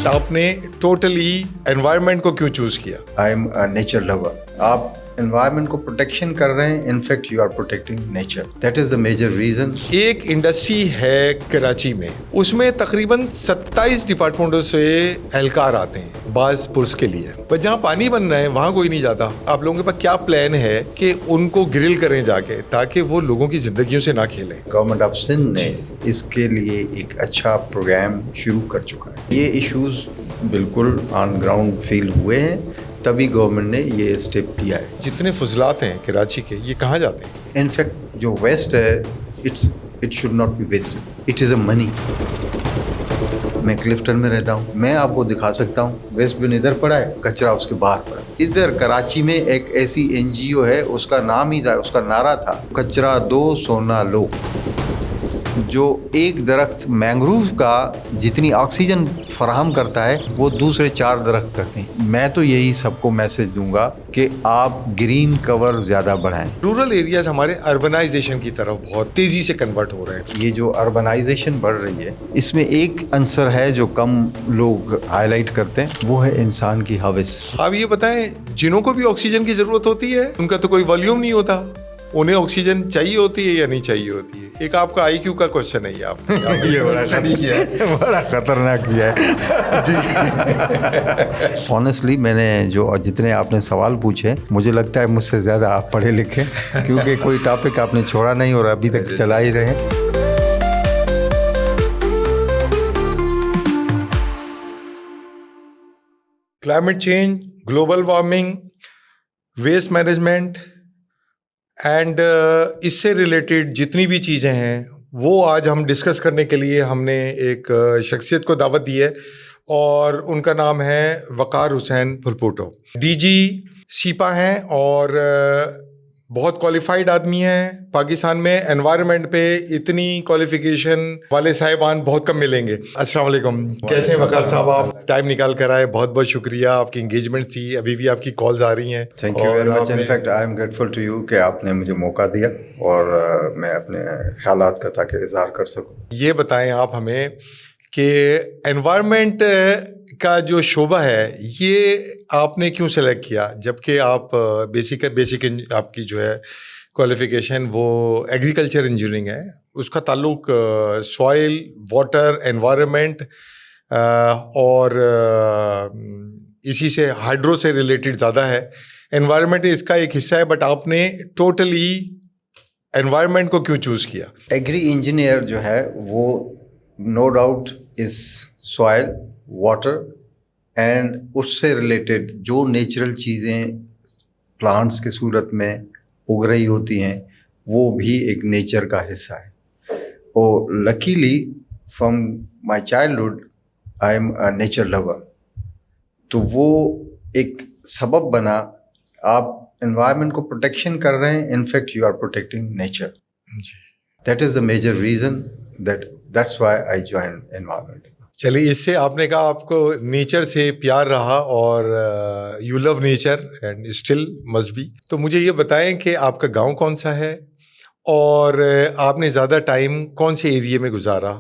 آپ نے totally environment کو کیوں چوز کیا؟ I am nature lover. آپ انوائرمنٹ کو پروٹیکشن کر رہے ہیں, in fact you are protecting nature. That is the major reason. ایک انڈسٹری ہے کراچی میں, اس میں تقریباً 27 ڈپارٹمنٹوں سے اہلکار آتے ہیں بعض پرس کے لیے, پر جہاں پانی بن رہا ہے وہاں کوئی نہیں جاتا. آپ لوگوں کے پاس کیا پلان ہے کہ ان کو گرل کریں جا کے تاکہ وہ لوگوں کی زندگیوں سے نہ کھیلیں؟ گورنمنٹ آف سندھ نے اس کے لیے ایک اچھا پروگرام شروع کر چکا ہے. یہ ایشوز بالکل آن گراؤنڈ فیل ہوئے ہیں, تبھی گورنمنٹ نے یہ اسٹیپ لیا ہے. جتنے فضلات ہیں کراچی کے, یہ کہاں جاتے ہیں؟ ان فیکٹ جو ویسٹ ہے, it should not be waste, it is a money. میں کلفٹن میں رہتا ہوں, میں آپ کو دکھا سکتا ہوں ویسٹ بن ادھر پڑا ہے, کچرا اس کے باہر پڑا ہے. ادھر کراچی میں ایک ایسی این جی او ہے, اس کا نام ہی تھا, اس کا نعرہ تھا کچرا دو سونا لو. جو ایک درخت مینگروو کا جتنی آکسیجن فراہم کرتا ہے وہ دوسرے 4 درخت کرتے ہیں. میں تو یہی سب کو میسج دوں گا کہ آپ گرین کور زیادہ بڑھائیں. رورل ایریاز ہمارے اربنائزیشن کی طرف بہت تیزی سے کنورٹ ہو رہے ہیں. یہ جو اربنائزیشن بڑھ رہی ہے, اس میں ایک عنصر ہے جو کم لوگ ہائی لائٹ کرتے ہیں, وہ ہے انسان کی ہوس. آپ یہ بتائیں, جنوں کو بھی آکسیجن کی ضرورت ہوتی ہے, ان کا تو کوئی والیوم نہیں ہوتا, انہیں آکسیجن چاہیے ہوتی ہے یا نہیں چاہیے ہوتی ہے؟ ایک آپ کا آئی کیو کا کوشچن ہے یہ, آپ یہ بڑا خطرناک کیا ہے جی. آنیسٹلی میں نے جو جتنے آپ نے سوال پوچھے, مجھے لگتا ہے مجھ سے زیادہ آپ پڑھے لکھے, کیونکہ کوئی ٹاپک آپ نے چھوڑا نہیں اور ابھی تک چلا ہی رہے. Climate change, global warming, waste management and اس سے ریلیٹڈ جتنی بھی چیزیں ہیں وہ آج ہم ڈسکس کرنے کے لیے ہم نے ایک شخصیت کو دعوت دی ہے, اور ان کا نام ہے وقار حسین پھلپوٹو. ڈی جی سیپا ہیں اور بہت کوالیفائڈ آدمی ہیں. پاکستان میں انوائرمنٹ پہ اتنی کوالیفیکیشن والے صاحبان بہت کم ملیں گے. السلام علیکم, کیسے ہیں وقار صاحب؟ آپ ٹائم نکال کر آئے, بہت بہت شکریہ. آپ کی انگیجمنٹ تھی, ابھی بھی آپ کی کالز آ رہی ہیں. Thank you very much. In fact I am grateful to you کہ آپ نے مجھے موقع دیا اور میں اپنے خیالات کا تاکہ اظہار کر سکوں. یہ بتائیں آپ ہمیں کہ انوائرمنٹ کا جو شعبہ ہے یہ آپ نے کیوں سلیکٹ کیا, جبکہ آپ بیسک آپ کی جو ہے کوالیفیکیشن وہ ایگریکلچر انجینئرنگ ہے, اس کا تعلق سوائل, واٹر, انوائرمنٹ اور اسی سے ہائیڈرو سے ریلیٹڈ زیادہ ہے. انوائرمنٹ اس کا ایک حصہ ہے, بٹ آپ نے ٹوٹلی انوائرمنٹ کو کیوں چوز کیا؟ ایگری انجینئر جو ہے وہ no doubt is soil, water and اس سے ریلیٹڈ جو نیچرل چیزیں پلانٹس کی صورت میں اگ رہی ہوتی ہیں وہ بھی ایک نیچر کا حصہ ہے. اور luckily from my childhood I am a nature lover. تو وہ ایک سبب بنا, آپ انوائرمنٹ کو پروٹیکشن کر رہے ہیں, in fact you are protecting nature. That is the major reason, that's why I join environment. چلیے, اس سے آپ نے کہا آپ کو نیچر سے پیار رہا اور you love nature and still must be. تو مجھے یہ بتائیں کہ آپ کا گاؤں کون سا ہے اور آپ نے زیادہ ٹائم کون سے ایریے میں گزارا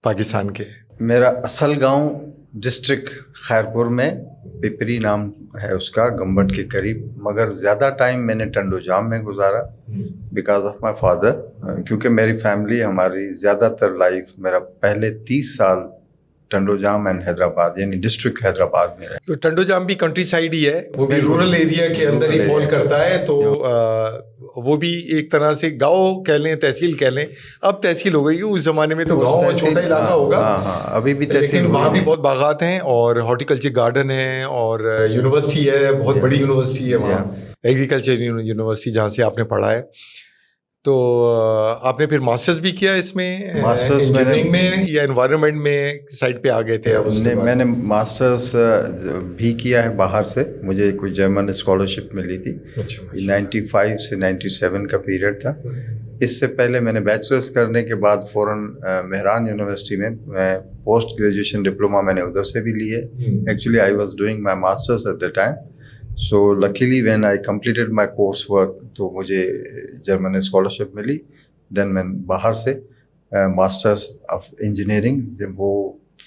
پاکستان کے؟ میرا اصل گاؤں ڈسٹرکٹ خیرپور میں, پپری نام ہے اس کا, گمبٹ کے قریب, مگر زیادہ ٹائم میں نے ٹنڈو جام میں گزارا بیکاز آف مائی فادر. کیونکہ میری فیملی, ہماری زیادہ تر لائف, میرا پہلے 30 سال ٹنڈو جام اینڈ حیدرآباد یعنی ڈسٹرکٹ حیدرآباد میں رہا. تو ٹنڈو جام بھی کنٹری سائڈ ہی ہے, وہ بھی رورل ایریا کے اندر ہی فال کرتا ہے, تو وہ بھی ایک طرح سے گاؤں کہہ لیں, تحصیل کہہ لیں. اب تحصیل ہو گئی, اس زمانے میں تو گاؤں چھوٹا علاقہ ہوگا. ابھی بھی لیکن وہاں بھی بہت باغات ہیں اور ہارٹیکلچر گارڈن ہے اور یونیورسٹی ہے, بہت بڑی یونیورسٹی ہے وہاں, ایگریکلچر یونیورسٹی, جہاں سے آپ نے پڑھا ہے. تو آپ نے پھر ماسٹرز بھی کیا اس میں انجینئرنگ میں یا انوائرمنٹ میں سائڈ پہ آ گئے تھے؟ میں نے ماسٹرز بھی کیا ہے باہر سے, مجھے کوئی جرمن اسکالرشپ ملی تھی. 95 سے 97 کا پیریڈ تھا. اس سے پہلے میں نے بیچلرز کرنے کے بعد فوراً مہران یونیورسٹی میں پوسٹ گریجویشن ڈپلوما میں نے ادھر سے بھی لی ہے. Actually I was doing my masters at the time. So luckily when I completed my course work تو مجھے جرمن اسکالرشپ ملی. دین میں باہر سے ماسٹرس آف انجینئرنگ وہ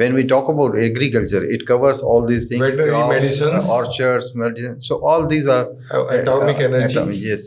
when we talk about agriculture it covers all these things, veterinary medicines, orchards, medicine, so all these are atomic energy, yes।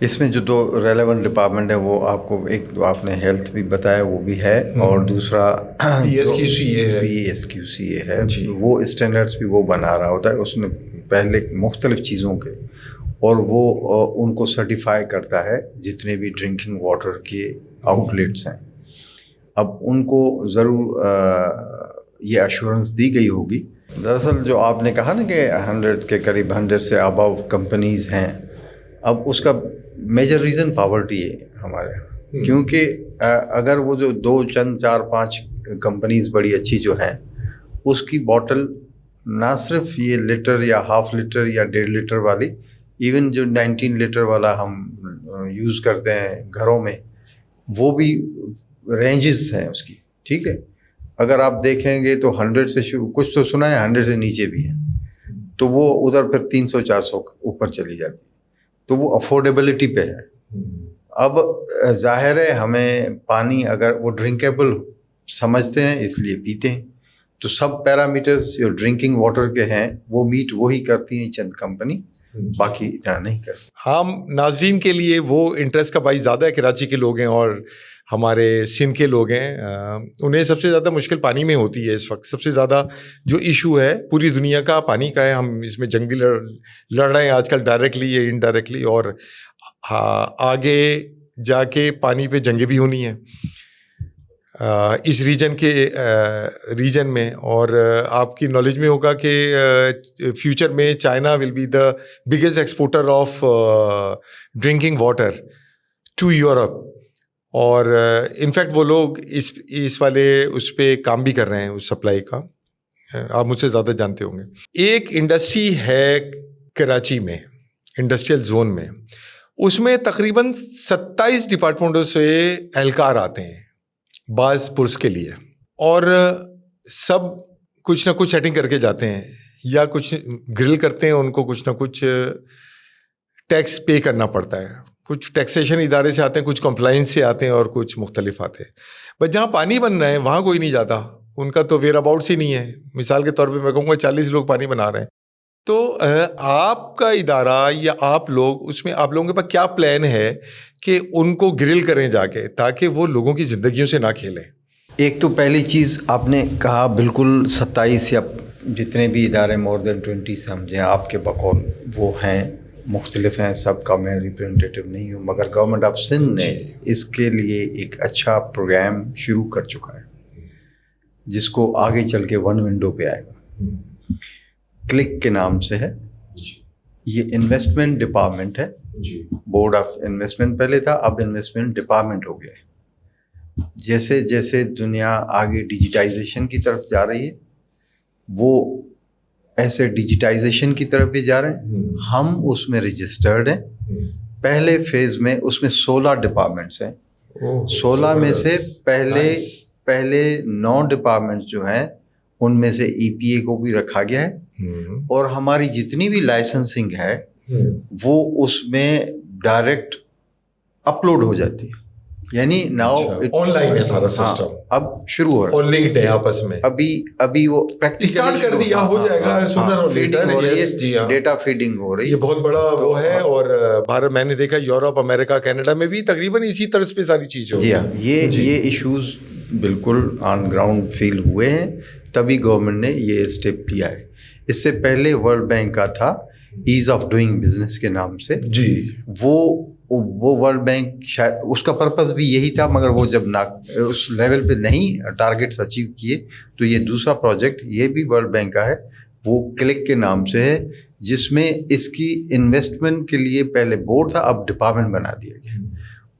اس میں جو دو relevant department ہے وہ آپ کو ایک تو آپ نے ہیلتھ بھی بتایا وہ بھی ہے اور دوسرا PSQCA ہے وہ اسٹینڈرڈس بھی وہ بنا رہا ہوتا ہے اس نے پہلے مختلف چیزوں کے اور وہ ان کو سرٹیفائی کرتا ہے جتنے بھی ڈرنکنگ واٹر کے آؤٹ لیٹس ہیں. اب ان کو ضرور یہ ایشورنس دی گئی ہوگی. دراصل جو آپ نے کہا نا کہ 100 کے قریب 100 سے ابو کمپنیز ہیں, اب اس کا میجر ریزن پاورٹی ہے ہمارے یہاں, کیونکہ اگر وہ جو 2 چند 4-5 کمپنیز بڑی اچھی جو ہیں اس کی بوٹل نہ صرف یہ لیٹر یا ہاف لیٹر یا 1.5 لیٹر والی, ایون جو 19 لیٹر والا ہم یوز کرتے ہیں گھروں میں وہ بھی رینجز ہیں اس کی, ٹھیک ہے. اگر آپ دیکھیں گے تو 100 سے شروع, کچھ تو سنا ہے 100 سے نیچے بھی ہیں, تو وہ ادھر پھر 300-400 اوپر چلی جاتی ہے, تو وہ افورڈیبلٹی پہ ہے. اب ظاہر ہے ہمیں پانی اگر وہ ڈرنکیبل سمجھتے ہیں اس لیے پیتے ہیں, تو سب پیرامیٹرز جو ڈرنکنگ واٹر کے ہیں وہ میٹ وہی کرتی ہیں چند کمپنی, باقی اتنا نہیں کرتی. عام ناظرین کے لیے وہ انٹرسٹ کا باعث زیادہ ہے, کراچی کے لوگ ہیں اور ہمارے سندھ کے لوگ ہیں, انہیں سب سے زیادہ مشکل پانی میں ہوتی ہے اس وقت. سب سے زیادہ جو ایشو ہے پوری دنیا کا پانی کا ہے. ہم اس میں جنگ بھی لڑ رہے ہیں آج کل ڈائریکٹلی یا انڈائریکٹلی, اور آگے جا کے پانی پہ جنگیں بھی ہونی ہیں اس ریجن میں. اور آپ کی نالج میں ہوگا کہ فیوچر میں China will be the biggest exporter of drinking water to Europe, اور انفیکٹ وہ لوگ اس والے اس پہ کام بھی کر رہے ہیں اس سپلائی کا. آپ مجھ سے زیادہ جانتے ہوں گے. ایک انڈسٹری ہے کراچی میں, انڈسٹریل زون میں, اس میں تقریباً 27 ڈپارٹمنٹوں سے اہلکار آتے ہیں بعض پرس کے لیے, اور سب کچھ نہ کچھ سیٹنگ کر کے جاتے ہیں, یا کچھ گرل کرتے ہیں ان کو کچھ نہ کچھ ٹیکس پے کرنا پڑتا ہے. کچھ ٹیکسیشن ادارے سے آتے ہیں, کچھ کمپلائنس سے آتے ہیں, اور کچھ مختلف آتے ہیں. بس جہاں پانی بن رہا ہے وہاں کوئی نہیں جاتا, ان کا تو ویئر اباؤٹس ہی نہیں ہے. مثال کے طور پہ میں کہوں گا 40 لوگ پانی بنا رہے ہیں, تو آپ کا ادارہ یا آپ لوگ اس میں آپ لوگوں کے پاس کیا پلان ہے کہ ان کو گرل کریں جا کے, تاکہ وہ لوگوں کی زندگیوں سے نہ کھیلیں؟ ایک تو پہلی چیز آپ نے کہا بالکل 27 یا جتنے بھی ادارے مور دین 20 سمجھیں آپ کے بقول وہ ہیں, مختلف ہیں, سب کا میں ریپرزنٹیٹیو نہیں ہوں, مگر گورنمنٹ آف سندھ نے اس کے لیے ایک اچھا پروگرام شروع کر چکا ہے جس کو آگے چل کے 1 ونڈو پہ آئے گا. کلک کے نام سے ہے, یہ انویسٹمنٹ ڈپارٹمنٹ ہے. بورڈ آف انویسٹمنٹ پہلے تھا, اب انویسٹمنٹ ڈپارٹمنٹ ہو گیا ہے. جیسے جیسے دنیا آگے ڈیجیٹائزیشن کی طرف جا رہی ہے وہ ایسے ڈیجیٹائزیشن کی طرف بھی جا رہے ہیں. ہم اس میں رجسٹرڈ ہیں. پہلے فیز میں اس میں 16 ڈپارٹمنٹس ہیں. 16 میں سے پہلے 9 ڈپارٹمنٹس جو ہیں ان میں سے EPA کو بھی رکھا گیا ہے, اور ہماری جتنی بھی لائسنسنگ ہے وہ اس میں ڈائریکٹ اپلوڈ ہو جاتی ہے. یعنی ناؤ آن لائن ہے سارا سسٹم, اب شروع ہو رہا ہے, آن لائن ہے آپس میں, ابھی وہ اسٹارٹ کر دیا, ہو جائے گا سونر اور لیٹر. جی ہاں, ڈیٹا فیڈنگ ہو رہی ہے, یہ بہت بڑا وہ ہے. اور بھارت میں نے دیکھا یورپ, امریکہ, کینیڈا میں بھی تقریباً اسی طرز پہ ساری چیزیں. جی ہاں, یہ ایشوز بالکل آن گراؤنڈ فیل ہوئے ہیں, تبھی گورنمنٹ نے یہ اسٹیپ لیا ہے. اس سے پہلے ورلڈ بینک کا تھا ایز آف ڈوئنگ بزنس کے نام سے. جی, وہ ورلڈ بینک شاید اس کا پرپز بھی یہی تھا, مگر وہ جب اس لیول پہ نہیں ٹارگیٹس اچیو کیے تو یہ دوسرا پروجیکٹ یہ بھی ورلڈ بینک کا ہے, وہ کلک کے نام سے ہے, جس میں اس کی انویسٹمنٹ کے لیے پہلے بورڈ تھا, اب ڈپارٹمنٹ بنا دیا گیا.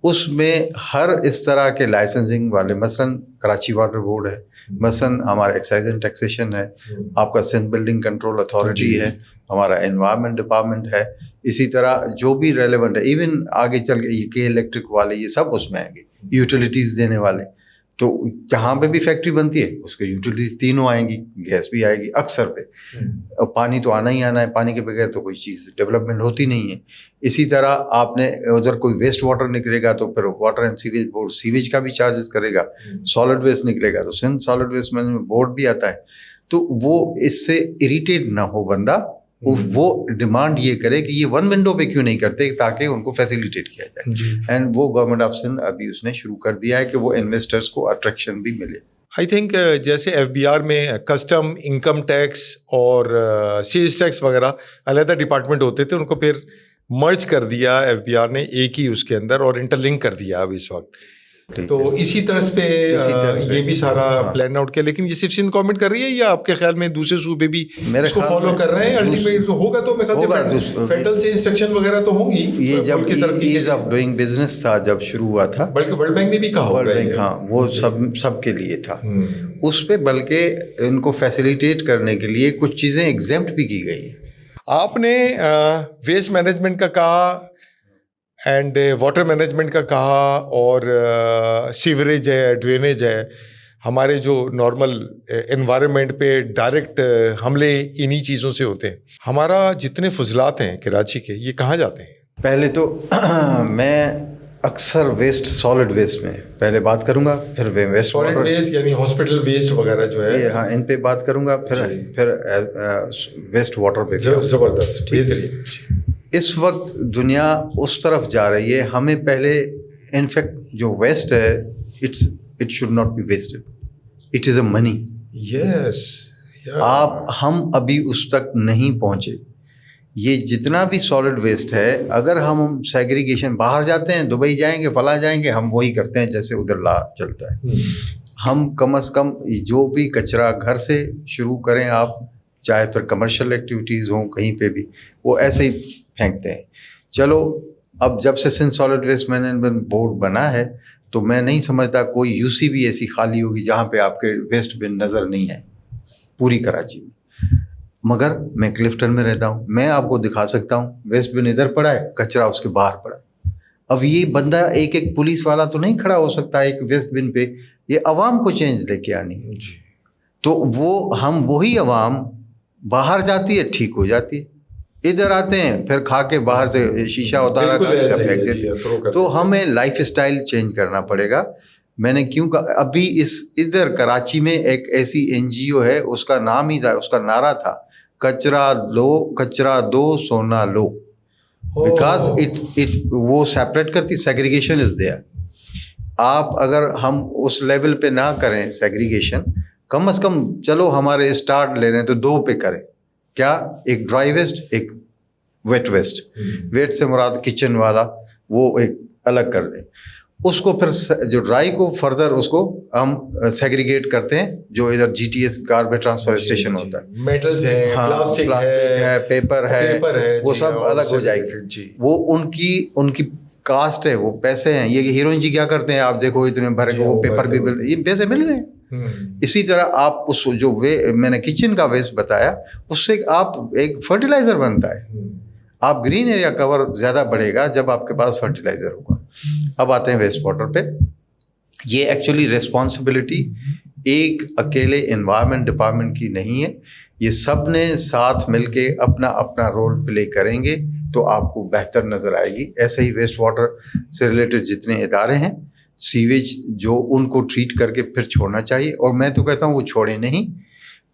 اس میں ہر اس طرح کے لائسنسنگ والے, مثلاً کراچی واٹر بورڈ ہے, مثلاً ہمارا ایکسائز اینڈ ٹیکسیشن ہے, آپ کا سندھ بلڈنگ کنٹرول اتھارٹی ہے, ہمارا انوائرمنٹ ڈپارٹمنٹ ہے, اسی طرح جو بھی ریلیونٹ ہے, ایون آگے چل کے یہ کے الیکٹرک والے یہ سب اس میں آئیں گے, یوٹیلیٹیز دینے والے. تو جہاں پہ بھی فیکٹری بنتی ہے اس کے یوٹیلیٹیز تینوں آئیں گی, گیس بھی آئے گی اکثر پہ, پانی تو آنا ہی آنا ہے, پانی کے بغیر تو کوئی چیز ڈیولپمنٹ ہوتی نہیں ہے. اسی طرح آپ نے ادھر کوئی ویسٹ واٹر نکلے گا تو پھر water and sewage board sewage کا بھی چارجز کرے گا, سالڈ ویسٹ نکلے گا تو Sindh solid waste management board بھی آتا ہے. تو وہ اس سے اریٹیٹ نہ ہو بندہ, وہ ڈیمانڈ یہ کرے کہ یہ ون ونڈو پہ کیوں نہیں کرتے تاکہ ان کو فیسیلیٹیٹ کیا جائے. اینڈ وہ گورنمنٹ آف سندھ ابھی اس نے شروع کر دیا ہے کہ وہ انویسٹرس کو اٹریکشن بھی ملے. آئی تھنک جیسے ایف بی آر میں کسٹم انکم ٹیکس اور سیلز ٹیکس وغیرہ علیحدہ ڈپارٹمنٹ ہوتے تھے, ان کو پھر مرج کر دیا ایف بی آر نے ایک ہی اس کے اندر اور انٹر لنک کر دیا اب اس وقت. تو اسی طرز پہ یہ بھی سارا پلان آؤٹ کیا. لیکن یہ صرف سندھ گورنمنٹ کر رہی ہے یا آپ کے خیال میں دوسرے صوبے بھی اس کو فالو کر رہے ہیں؟ الٹیمیٹ ہوگا تو میرے خیال سے فیڈرل سے انسٹرکشن وغیرہ تو ہوں گی. یہ جب ایز آف ڈوئنگ بزنس تھا جب شروع ہوا تھا, بلکہ ورلڈ بینک نے بھی کہا ورلڈ بینک, ہاں وہ سب کے لیے تھا اس پہ, بلکہ ان کو فیسیلیٹیٹ کرنے کے لیے کچھ چیزیں ایگزمپٹ بھی کی گئی. آپ نے ویسٹ مینجمنٹ کا کہا اینڈ واٹر مینجمنٹ کا کہا اور سیوریج ہے, ڈرینیج ہے, ہمارے جو نارمل انوائرمنٹ پہ ڈائریکٹ حملے انہی چیزوں سے ہوتے ہیں. ہمارا جتنے فضلات ہیں کراچی کے یہ کہاں جاتے ہیں؟ پہلے تو میں اکثر ویسٹ سالڈ ویسٹ میں پہلے بات کروں گا, پھر ویسٹ سالڈ ویسٹ یعنی ہاسپٹل ویسٹ وغیرہ جو ہے, ہاں ان پہ بات کروں گا, پھر ویسٹ واٹر پہ. زبردست, بہترین. اس وقت دنیا اس طرف جا رہی ہے, ہمیں پہلے انفیکٹ جو ویسٹ ہے it should not be wasted, it is a money. Yes, ہم ابھی اس تک نہیں پہنچے. یہ جتنا بھی سالڈ ویسٹ ہے, اگر ہم سیگریگیشن باہر جاتے ہیں, دبئی جائیں گے, فلاں جائیں گے, ہم وہی کرتے ہیں جیسے ادھر لا چلتا ہے. ہم کم از کم جو بھی کچرا گھر سے شروع کریں آپ, چاہے پھر کمرشل ایکٹیویٹیز ہوں کہیں پہ بھی, وہ ایسے ہی پھینکتے ہیں. چلو اب جب سے Sindh solid waste management board بنا ہے تو میں نہیں سمجھتا کوئی یو سی بھی ایسی خالی ہوگی جہاں پہ آپ کے ویسٹ بن نظر نہیں ہے پوری کراچی میں. مگر میں کلفٹن میں رہتا ہوں, میں آپ کو دکھا سکتا ہوں ویسٹ بن ادھر پڑا ہے, کچرا اس کے باہر پڑا ہے. اب یہ بندہ ایک پولیس والا تو نہیں کھڑا ہو سکتا ایک ویسٹ بن پہ, یہ عوام کو چینج لے کے آنی. تو وہ ہم وہی عوام باہر جاتی ہے ٹھیک ہو جاتی ہے, ادھر آتے ہیں پھر کھا کے باہر سے شیشہ اتارا پھینک دیتے. تو ہمیں لائف اسٹائل چینج کرنا پڑے گا. میں نے کیوں کہا, ابھی ادھر کراچی میں ایک ایسی این جی او ہے, اس کا نام ہی تھا, اس کا نعرہ تھا کچرا دو سونا لو, بیکاز وہ سیپریٹ کرتی, سیگریگیشن از دیئر. آپ اگر ہم اس لیول پہ نہ کریں سیگریگیشن, کم از کم چلو ہمارے اسٹارٹ لے رہے ہیں تو 2 پہ کریں. کیا, ایک ڈرائی ویسٹ, ایک ویٹ ویسٹ. ویٹ سے مراد کچن والا, وہ ایک الگ کر دیں. اس کو پھر جو ڈرائی کو فردر اس کو ہم سیگریگیٹ کرتے ہیں, جو ادھر G T S garbage transfer station ہوتا ہے, میٹلز ہیں, پلاسٹک ہے, پیپر ہے, وہ سب الگ ہو جائے گی. وہ ان کی کاسٹ ہے, وہ پیسے ہیں. یہ ہیروئن جی کیا کرتے ہیں آپ دیکھو, اتنے بھرے وہ پیپر بھی ملتے, یہ پیسے مل رہے ہیں. اسی طرح آپ اس جو میں نے کچن کا ویسٹ بتایا, اس سے آپ ایک فرٹیلائزر بنتا ہے. آپ گرین ایریا کور زیادہ بڑھے گا جب آپ کے پاس فرٹیلائزر ہوگا. اب آتے ہیں ویسٹ واٹر پہ. یہ ایکچولی ریسپانسبلٹی ایک اکیلے انوائرمنٹ ڈپارٹمنٹ کی نہیں ہے, یہ سب نے ساتھ مل کے اپنا اپنا رول پلے کریں گے تو آپ کو بہتر نظر آئے گی. ایسے ہی ویسٹ واٹر سے ریلیٹڈ جتنے ادارے ہیں, سیویج جو ان کو ٹریٹ کر کے پھر چھوڑنا چاہیے. اور میں تو کہتا ہوں وہ چھوڑیں نہیں,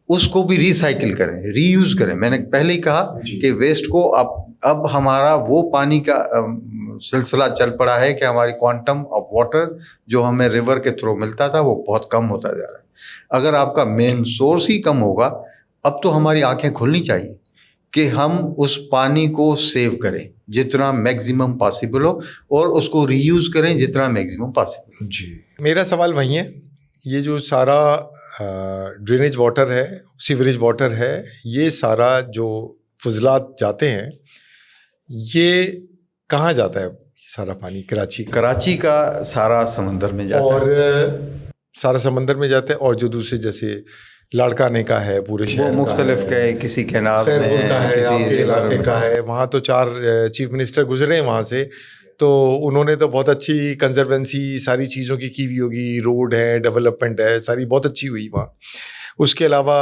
اس کو بھی ریسائکل کریں, ری یوز کریں. میں نے پہلے ہی کہا کہ ویسٹ کو اب ہمارا وہ پانی کا سلسلہ چل پڑا ہے کہ ہماری کوانٹم آف واٹر جو ہمیں ریور کے تھرو ملتا تھا وہ بہت کم ہوتا جا رہا ہے. اگر آپ کا مین سورس ہی کم ہوگا, اب تو ہماری آنکھیں کھلنی چاہیے کہ ہم اس پانی کو سیو کریں جتنا میکزیمم پاسبل ہو, اور اس کو ری یوز کریں جتنا میکزیمم پاسبل. جی, میرا سوال وہی ہے, یہ جو سارا ڈرینیج واٹر ہے, سیوریج واٹر ہے, یہ سارا جو فضلات جاتے ہیں یہ کہاں جاتا ہے؟ سارا پانی کراچی کا سارا سمندر میں جاتا ہے, اور سارا سمندر میں جاتا ہے. اور جو دوسرے جیسے لاڑکانے کا ہے, پورے شہر مختلف کا ہے, کسی کینال میں کا ہے, آپ کے علاقے کا ہے. وہاں تو 4 چیف منسٹر گزرے ہیں وہاں سے, تو انہوں نے تو بہت اچھی کنزروینسی ساری چیزوں کی ہوئی ہوگی. روڈ ہے, ڈیولپمنٹ ہے, ساری بہت اچھی ہوئی وہاں. اس کے علاوہ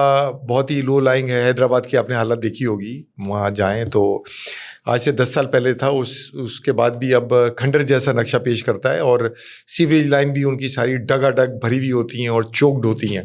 بہت ہی لو لائنگ ہے. حیدرآباد کی آپ نے حالت دیکھی ہوگی, وہاں جائیں تو آج سے 10 سال پہلے تھا, اس کے بعد بھی اب کھنڈر جیسا نقشہ پیش کرتا ہے. اور سیوریج لائن بھی ان کی ساری ڈگا ڈگ بھری ہوئی ہوتی ہیں اور چوکڈ ہوتی ہیں.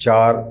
4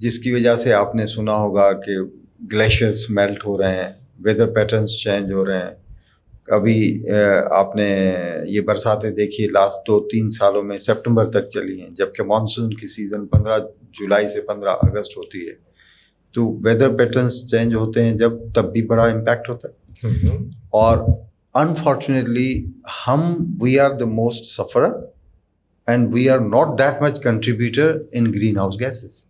جس کی وجہ سے آپ نے سنا ہوگا کہ گلیشیئرس میلٹ ہو رہے ہیں, ویدر پیٹرنس چینج ہو رہے ہیں. ابھی آپ نے یہ برساتیں دیکھی لاسٹ 2-3 سالوں میں سپٹمبر تک چلی ہیں, جبکہ مانسون کی سیزن 15 جولائی سے 15 اگست ہوتی ہے. تو ویدر پیٹرنس چینج ہوتے ہیں جب, تب بھی بڑا امپیکٹ ہوتا ہے. اور unfortunately we are the most sufferer and we are not that much contributor in green house gases.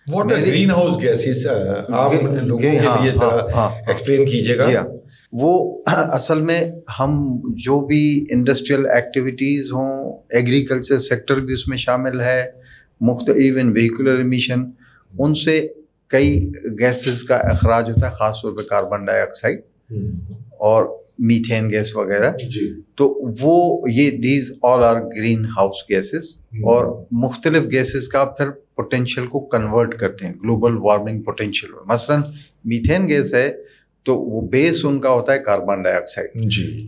What are green house gases? عام لوگوں کے لیے ذرا ایکسپلین کیجیے گا. وہ اصل میں ہم جو بھی انڈسٹریل ایکٹیویٹیز ہوں, ایگریکلچر سیکٹر بھی اس میں شامل ہے, ایون وہیکولر ایمیشن, ان سے کئی گیسز کا اخراج ہوتا ہے, خاص طور پہ کاربن ڈائی آکسائڈ اور میتھین گیس وغیرہ. تو وہ these all are green house gases, اور مختلف گیسز کا پھر پوٹینشیل کو کنورٹ کرتے ہیں گلوبل وارمنگ پوٹینشیل. مثلاً میتھین گیس ہے تو وہ بیس ان کا ہوتا ہے کاربن ڈائی آکسائڈ,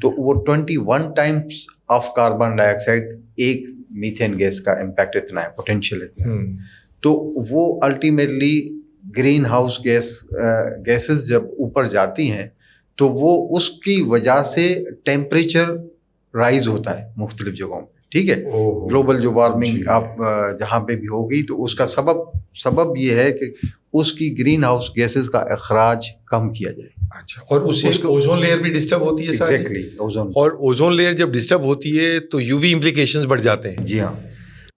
تو وہ 21 Times of carbon dye oxide ایک میتھین گیس کا امپیکٹ اتنا ہے, پوٹینشیل اتنا ہے. تو وہ الٹیمیٹلی گرین ہاؤس گیسز جب اوپر جاتی ہیں تو وہ اس کی وجہ سے ٹیمپریچر رائز ہوتا ہے مختلف جگہوں پہ. ٹھیک ہے, گلوبل جو وارمنگ آپ جہاں پہ بھی ہوگی تو اس کا سبب یہ ہے کہ اس کی گرین ہاؤس گیسز کا اخراج کم کیا جائے. اچھا, اور اس سے اوزون لیئر بھی ڈسٹرب ہوتی ہے. ایگزیکٹلی, اور اوزون لیئر جب ڈسٹرب ہوتی ہے تو یو وی امپلیکیشنز بڑھ جاتے ہیں. جی ہاں.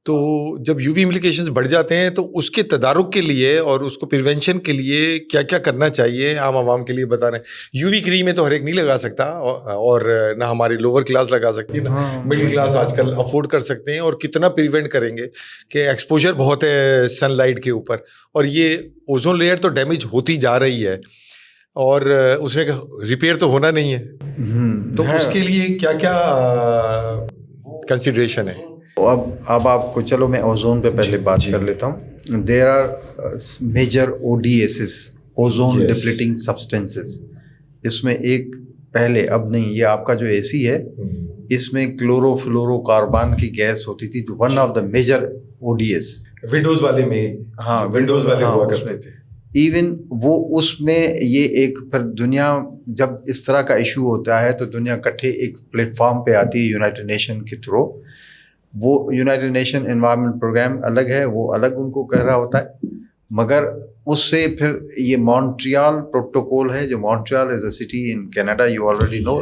تو جب یو وی امپلیکیشنز بڑھ جاتے ہیں تو اس کے تدارک کے لیے اور اس کو پریونشن کے لیے کیا کیا کرنا چاہیے عام عوام کے لیے بتا رہے ہیں. یو وی کریم تو ہر ایک نہیں لگا سکتا, اور نہ ہماری لوور کلاس لگا سکتی ہے, نہ مڈل کلاس آج کل افورڈ کر سکتے ہیں. اور کتنا پریونٹ کریں گے کہ ایکسپوجر بہت ہے سن لائٹ کے اوپر, اور یہ اوزون لیئر تو ڈیمیج ہوتی جا رہی ہے اور اس میں ریپیئر تو ہونا نہیں ہے. تو اس کے لیے کیا کیا کنسیڈریشن ہے؟ اب آپ کو, چلو میں اوزون پہ پہلے بات کر لیتا ہوں. There are major ODSs, ozone depleting substances. اس میں ایک پہلے, اب نہیں, یہ آپ کا جو AC ہے اس میں کلورو فلورو کاربن کی گیس ہوتی تھی, one of the major ODS. Windows والے میں, ہاں ونڈوز والے ہوا کرتے تھے. ایون وہ اس میں یہ ایک, پھر دنیا جب اس طرح کا ایشو ہوتا ہے تو دنیا اکٹھے ایک پلیٹ فارم پہ آتی ہے یونائٹڈ نیشن کے تھرو. وہ یونائٹڈ نیشن انوائرمنٹ پروگرام الگ ہے, وہ الگ ان کو کہہ رہا ہوتا ہے, مگر اس سے پھر یہ مونٹریال پروٹوکول ہے, جو Montreal is a city in Canada, you already know.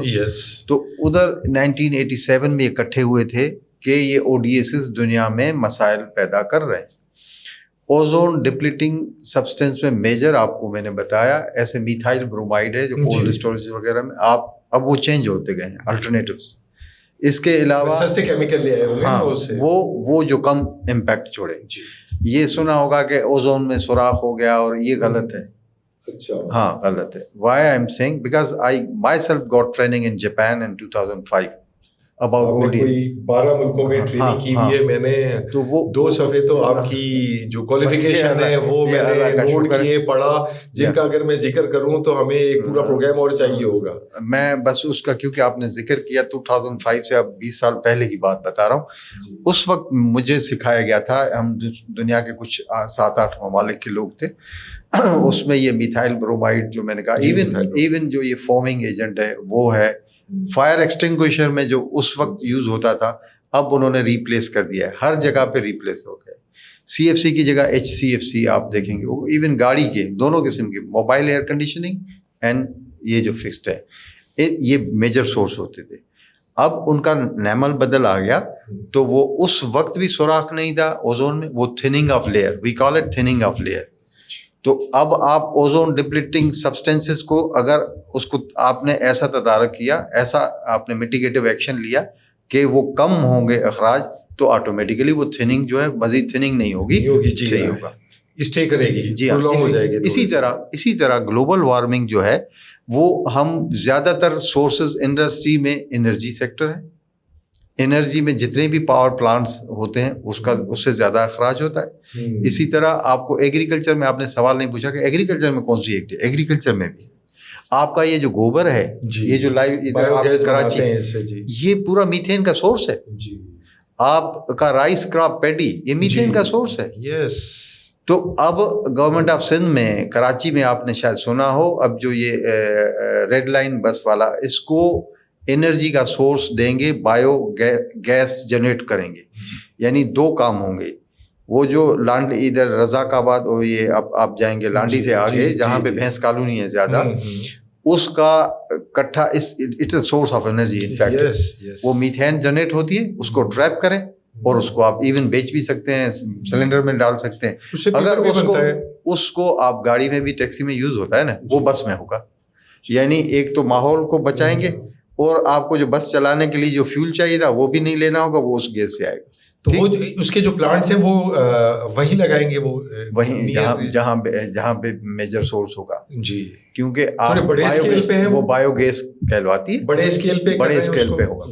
تو ادھر 1987 میں اکٹھے ہوئے تھے کہ یہ ODSs دنیا میں مسائل پیدا کر رہے ہیں. اوزون ڈپلیٹنگ سبسٹینس میں میجر آپ کو میں نے بتایا, ایسے میتھائل برومائڈ ہے جو کولڈ اسٹوریج وغیرہ میں, آپ اب وہ چینج ہوتے گئے ہیں الٹرنیٹیوز. اس کے علاوہ ہاں وہ جو کم امپیکٹ چھوڑے. یہ سنا ہوگا کہ اوزون میں سوراخ ہو گیا, اور یہ غلط ہے. اچھا, ہاں غلط ہے. Why I am saying, because I myself got training in Japan in 2005 about ODS. 12 ملکوں میں ٹریننگ کی ہوئی ہے میں نے, تو وہ 2 صفحے تو آپ کی جو کوالیفیکیشن ہے وہ میں نے نوٹ کیے, پڑھا, جن کا اگر میں ذکر کروں تو ہمیں ایک پورا پروگرام اور چاہیے ہوگا. میں بس اس کا, کیونکہ آپ نے ذکر کیا 2005 سے اب 20 سال پہلے کی بات بتا رہا ہوں. اس وقت مجھے سکھایا گیا تھا, ہم دنیا کے کچھ 7-8 ممالک کے لوگ تھے, اس میں یہ میتھائل برومائڈ جو میں نے کہا, ایون جو یہ فومنگ ایجنٹ ہے وہ ہے. فائر ایکسٹنگوشر میں جو اس وقت یوز ہوتا تھا اب انہوں نے ریپلیس کر دیا ہے, ہر جگہ پہ ریپلیس ہو گیا. CFC کی جگہ HCFC آپ دیکھیں گے, وہ ایون گاڑی کے دونوں قسم کے, موبائل ایئر کنڈیشننگ اینڈ یہ جو فکسڈ ہے, یہ میجر سورس ہوتے تھے. اب ان کا نیمل بدل آ گیا, تو وہ اس وقت بھی سوراخ نہیں تھا اوزون میں, وہ thinning of layer, we call it thinning of layer. تو اب آپ اوزون ڈپلیٹنگ سبسٹینسز کو, اگر اس کو آپ نے ایسا تدارک کیا, ایسا آپ نے میٹیگیٹو ایکشن لیا کہ وہ کم ہوں گے اخراج, تو آٹومیٹیکلی وہ تھننگ جو ہے مزید تھننگ نہیں ہوگی, صحیح ہوگا, اسٹے کرے گی, جی ہاں, ہو جائے گی. اسی طرح گلوبل وارمنگ جو ہے وہ, ہم زیادہ تر سورسز انڈسٹری میں انرجی سیکٹر ہے, انرجی میں جتنے بھی پاور پلانٹس ہوتے ہیں اس سے زیادہ اخراج ہوتا ہے. اسی طرح آپ کو ایگریکلچر میں, آپ نے سوال نہیں پوچھا کہ ایگریکلچر میں کون سی ایکٹ ہے, ایگریکلچر میں بھی آپ کا یہ جو گوبر ہے, یہ جو لائیو کراچی, یہ پورا میتھین کا سورس ہے. آپ کا رائس کراپ پیڈی, یہ میتھین کا سورس ہے. تو اب گورنمنٹ آف سندھ میں کراچی میں آپ نے شاید سنا ہو، اب جو یہ ریڈ لائن بس والا، اس کو انرجی کا سورس دیں گے، بایو گیس جنریٹ کریں گے. یعنی دو کام ہوں گے. وہ جو لانڈی ادھر رزاق آباد اور یہ آپ جائیں گے لانڈی سے آگے جہاں پہ بھینس کالونی ہے زیادہ، اس کا کٹھا it's a source of energy. In fact وہ میتھین جنریٹ ہوتی ہے، اس کو ٹریپ کریں اور اس کو آپ ایون بیچ بھی سکتے ہیں، سلنڈر میں ڈال سکتے ہیں. اگر اس کو آپ گاڑی میں بھی ٹیکسی میں یوز ہوتا ہے نا، وہ بس میں ہوگا. یعنی ایک تو ماحول کو بچائیں گے، اور آپ کو جو بس چلانے کے لیے جو فیول چاہیے تھا وہ بھی نہیں لینا ہوگا، وہ اس گیس سے آئے گا. تو وہ اس کے جو پلانٹس ہیں وہ وہیں لگائیں گے، وہ وہیں جہاں پہ میجر سورس ہوگا. جی، کیونکہ بڑے اسکیل پہ ہے، وہ بایو گیس کہلواتی ہے. بڑے اسکیل پہ ہوگا.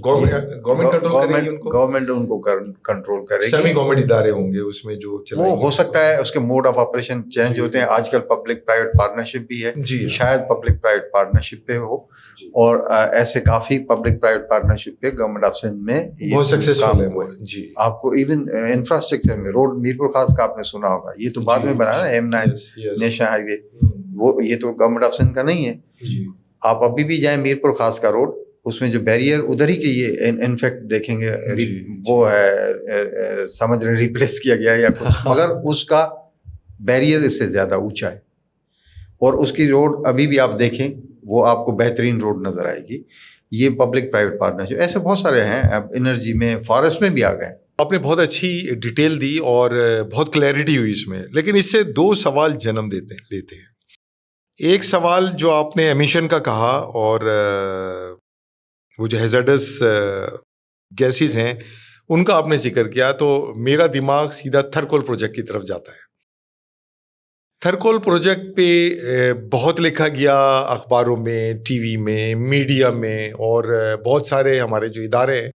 گورنمنٹ ان کو کنٹرول کرے گی. سیمی گورنمنٹ ادارے ہوں گے اس میں جو وہ ہو سکتا ہے اس کے موڈ آف آپریشن چینج ہوتے ہیں. آج کل پبلک پرائیویٹ پارٹنرشپ بھی ہے، شاید پبلک پرائیویٹ پارٹنرشپ پہ ہو، اور ایسے کافی پبلک پرائیویٹ پارٹنرشپ پہ گورنمنٹ آف سندھ میں بہت سکسیسفل ہے. جی، آپ کو ایون انفراسٹرکچر میں روڈ میرپور خاص کا آپ نے سنا ہوگا، یہ تو بعد میں بنا نا M9 نیشنل ہائی وے، وہ یہ تو گورنمنٹ آف سندھ کا نہیں ہے. آپ ابھی بھی جائیں میرپور خاص کا روڈ، اس میں جو بیریئر ادھر ہی کے یہ انفیکٹ دیکھیں گے وہ ہے سمجھ رہے ریپلیس کیا گیا یا کچھ، مگر اس کا بیریئر اس سے زیادہ اونچا ہے. اور اس کی روڈ ابھی بھی آپ دیکھیں وہ آپ کو بہترین روڈ نظر آئے گی. یہ پبلک پرائیویٹ پارٹنرشپ ایسے بہت سارے ہیں. اب انرجی میں فارسٹ میں بھی آ گئے. آپ نے بہت اچھی ڈیٹیل دی اور بہت کلیئرٹی ہوئی اس میں، لیکن اس سے دو سوال جنم لیتے ہیں. ایک سوال جو آپ نے ایمیشن کا کہا، اور وہ جو ہیزارڈس گیسز ہیں ان کا آپ نے ذکر کیا، تو میرا دماغ سیدھا تھرکول پروجیکٹ کی طرف جاتا ہے. تھرکول پروجیکٹ پہ بہت لکھا گیا اخباروں میں، ٹی وی میں، میڈیا میں، اور بہت سارے ہمارے جو ادارے ہیں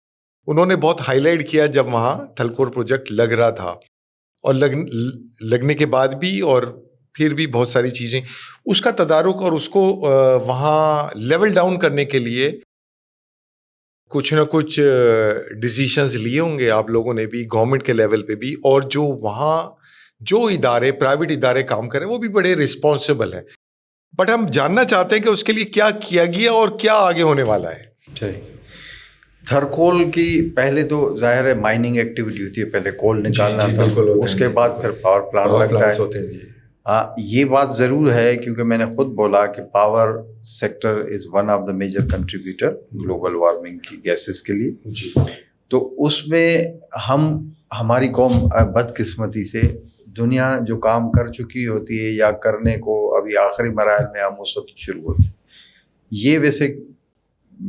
انہوں نے بہت ہائی لائٹ کیا جب وہاں تھرکول پروجیکٹ لگ رہا تھا، اور لگنے کے بعد بھی اور پھر بھی بہت ساری چیزیں اس کا تدارک اور اس کو وہاں لیول ڈاؤن کرنے کے لیے کچھ نہ کچھ ڈیسیشنز لیے ہوں گے آپ لوگوں نے بھی، گورنمنٹ کے لیول پہ بھی، اور جو وہاں جو ادارے پرائیویٹ ادارے کام کریں وہ بھی بڑے رسپانسبل ہیں. بٹ ہم جاننا چاہتے ہیں کہ اس کے لیے کیا کیا گیا اور کیا آگے ہونے والا ہے. صحیح. تھرکول کی پہلے تو ظاہر ہے مائننگ ایکٹیویٹی ہوتی ہے، پہلے کول نکالنا تھا، اس کے بعد پھر پاور پلانٹ لگتا ہے. ہاں، یہ بات ضرور ہے، کیونکہ میں نے خود بولا کہ power sector is one of the major contributor global warming کی گیسز کے لیے. تو اس میں ہماری قوم بدقسمتی سے دنیا جو کام کر چکی ہوتی ہے یا کرنے کو ابھی آخری مراحل میں ہم اس وقت شروع ہوتے ہیں. یہ ویسے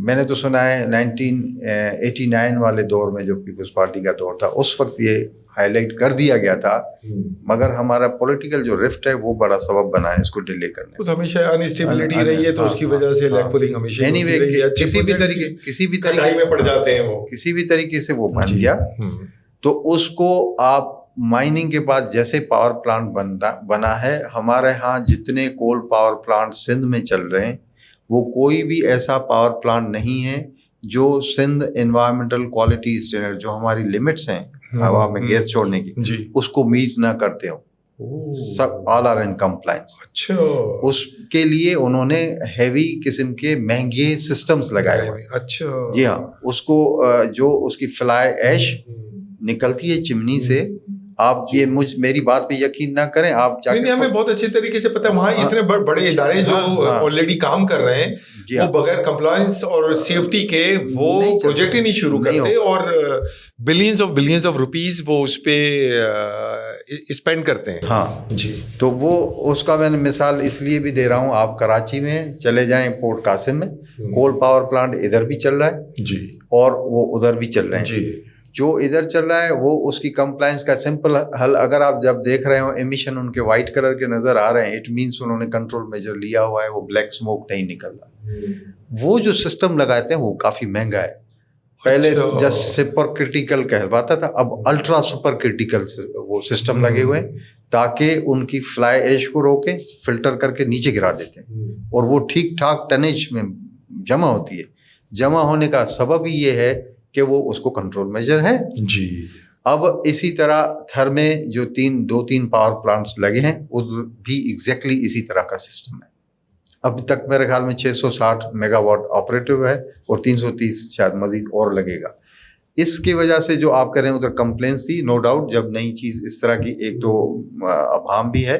میں نے تو سنا ہے 1989 والے دور میں جو پیپلز پارٹی کا دور تھا اس وقت یہ ہائی لائٹ کر دیا گیا تھا، مگر ہمارا پولیٹیکل جو رفٹ ہے وہ بڑا سبب بنا ہے اس کو ڈیلے کرنے. تو ہمیشہ انسٹیبلٹی رہی ہے، تو اس کی وجہ سے لیگ پولنگ ہمیشہ کسی بھی طریقے میں پڑ جاتے ہیں، وہ کسی بھی طریقے سے وہ بن گیا. تو اس کو آپ مائننگ کے بعد جیسے پاور پلانٹ بنا ہے، ہمارے ہاں جتنے کول پاور پلانٹ سندھ میں چل رہے ہیں وہ کوئی بھی ایسا پاور پلانٹ نہیں ہے جو سندھ انوائرمنٹل کوالٹی اسٹینڈرڈ جو ہماری لمٹس ہیں ہوا میں گیس چھوڑنے کی اس کو میٹ نہ کرتے ہو. سب آل آر ان کمپلائنس. اچھا، اس کے لیے انہوں نے ہیوی قسم کے مہنگے سسٹمز لگائے ہوئے. اچھا، جی ہاں. اس کو جو اس کی فلائی ایش نکلتی ہے چمنی سے، آپ یہ میری بات پہ یقین نہ کریں، آپ ہمیں بہت اچھے طریقے سے پتہ ہے وہاں اتنے بڑے ادارے جو آلریڈی کام کر رہے ہیں وہ بغیر کمپلائنس اور سیفٹی کے وہ پروجیکٹ ہی نہیں شروع کرتے، اور بلینز آف روپیز وہ اس پہ اسپینڈ کرتے ہیں. ہاں جی. تو وہ اس کا میں نے مثال اس لیے بھی دے رہا ہوں، آپ کراچی میں چلے جائیں پورٹ قاسم میں کول پاور پلانٹ ادھر بھی چل رہا ہے جی، اور وہ ادھر بھی چل رہے ہیں جی. جو ادھر چل رہا ہے وہ اس کی کمپلائنس کا سمپل حل، اگر آپ جب دیکھ رہے ہو ایمیشن ان کے وائٹ کلر کے نظر آ رہے ہیں، اٹ مینس انہوں نے کنٹرول میجر لیا ہوا ہے، وہ بلیک اسموک نہیں نکل رہا. وہ جو سسٹم لگاتے ہیں وہ کافی مہنگا ہے. پہلے جسٹ سپر کرٹیکل کہلواتا تھا، اب الٹرا سپر کرٹیکل وہ سسٹم لگے ہوئے ہیں تاکہ ان کی فلائی ایش کو روکیں، فلٹر کر کے نیچے گرا دیتے ہیں، اور وہ ٹھیک ٹھاک ٹنیج میں جمع ہوتی ہے. جمع ہونے کا سبب ہی یہ ہے کہ وہ اس کو کنٹرول میجر ہے. جی. اب اسی طرح تھر میں جو دو تین پاور پلانٹس لگے ہیں وہ بھی ایگزیکٹلی اسی طرح کا سسٹم ہے. اب تک میرے خیال میں 660 میگا واٹ آپریٹو ہے اور 330 شاید مزید اور لگے گا. اس کی وجہ سے جو آپ کہہ رہے ہیں ادھر کمپلینس تھی, نو ڈاؤٹ. جب نئی چیز اس طرح کی, ایک تو ابہام بھی ہے,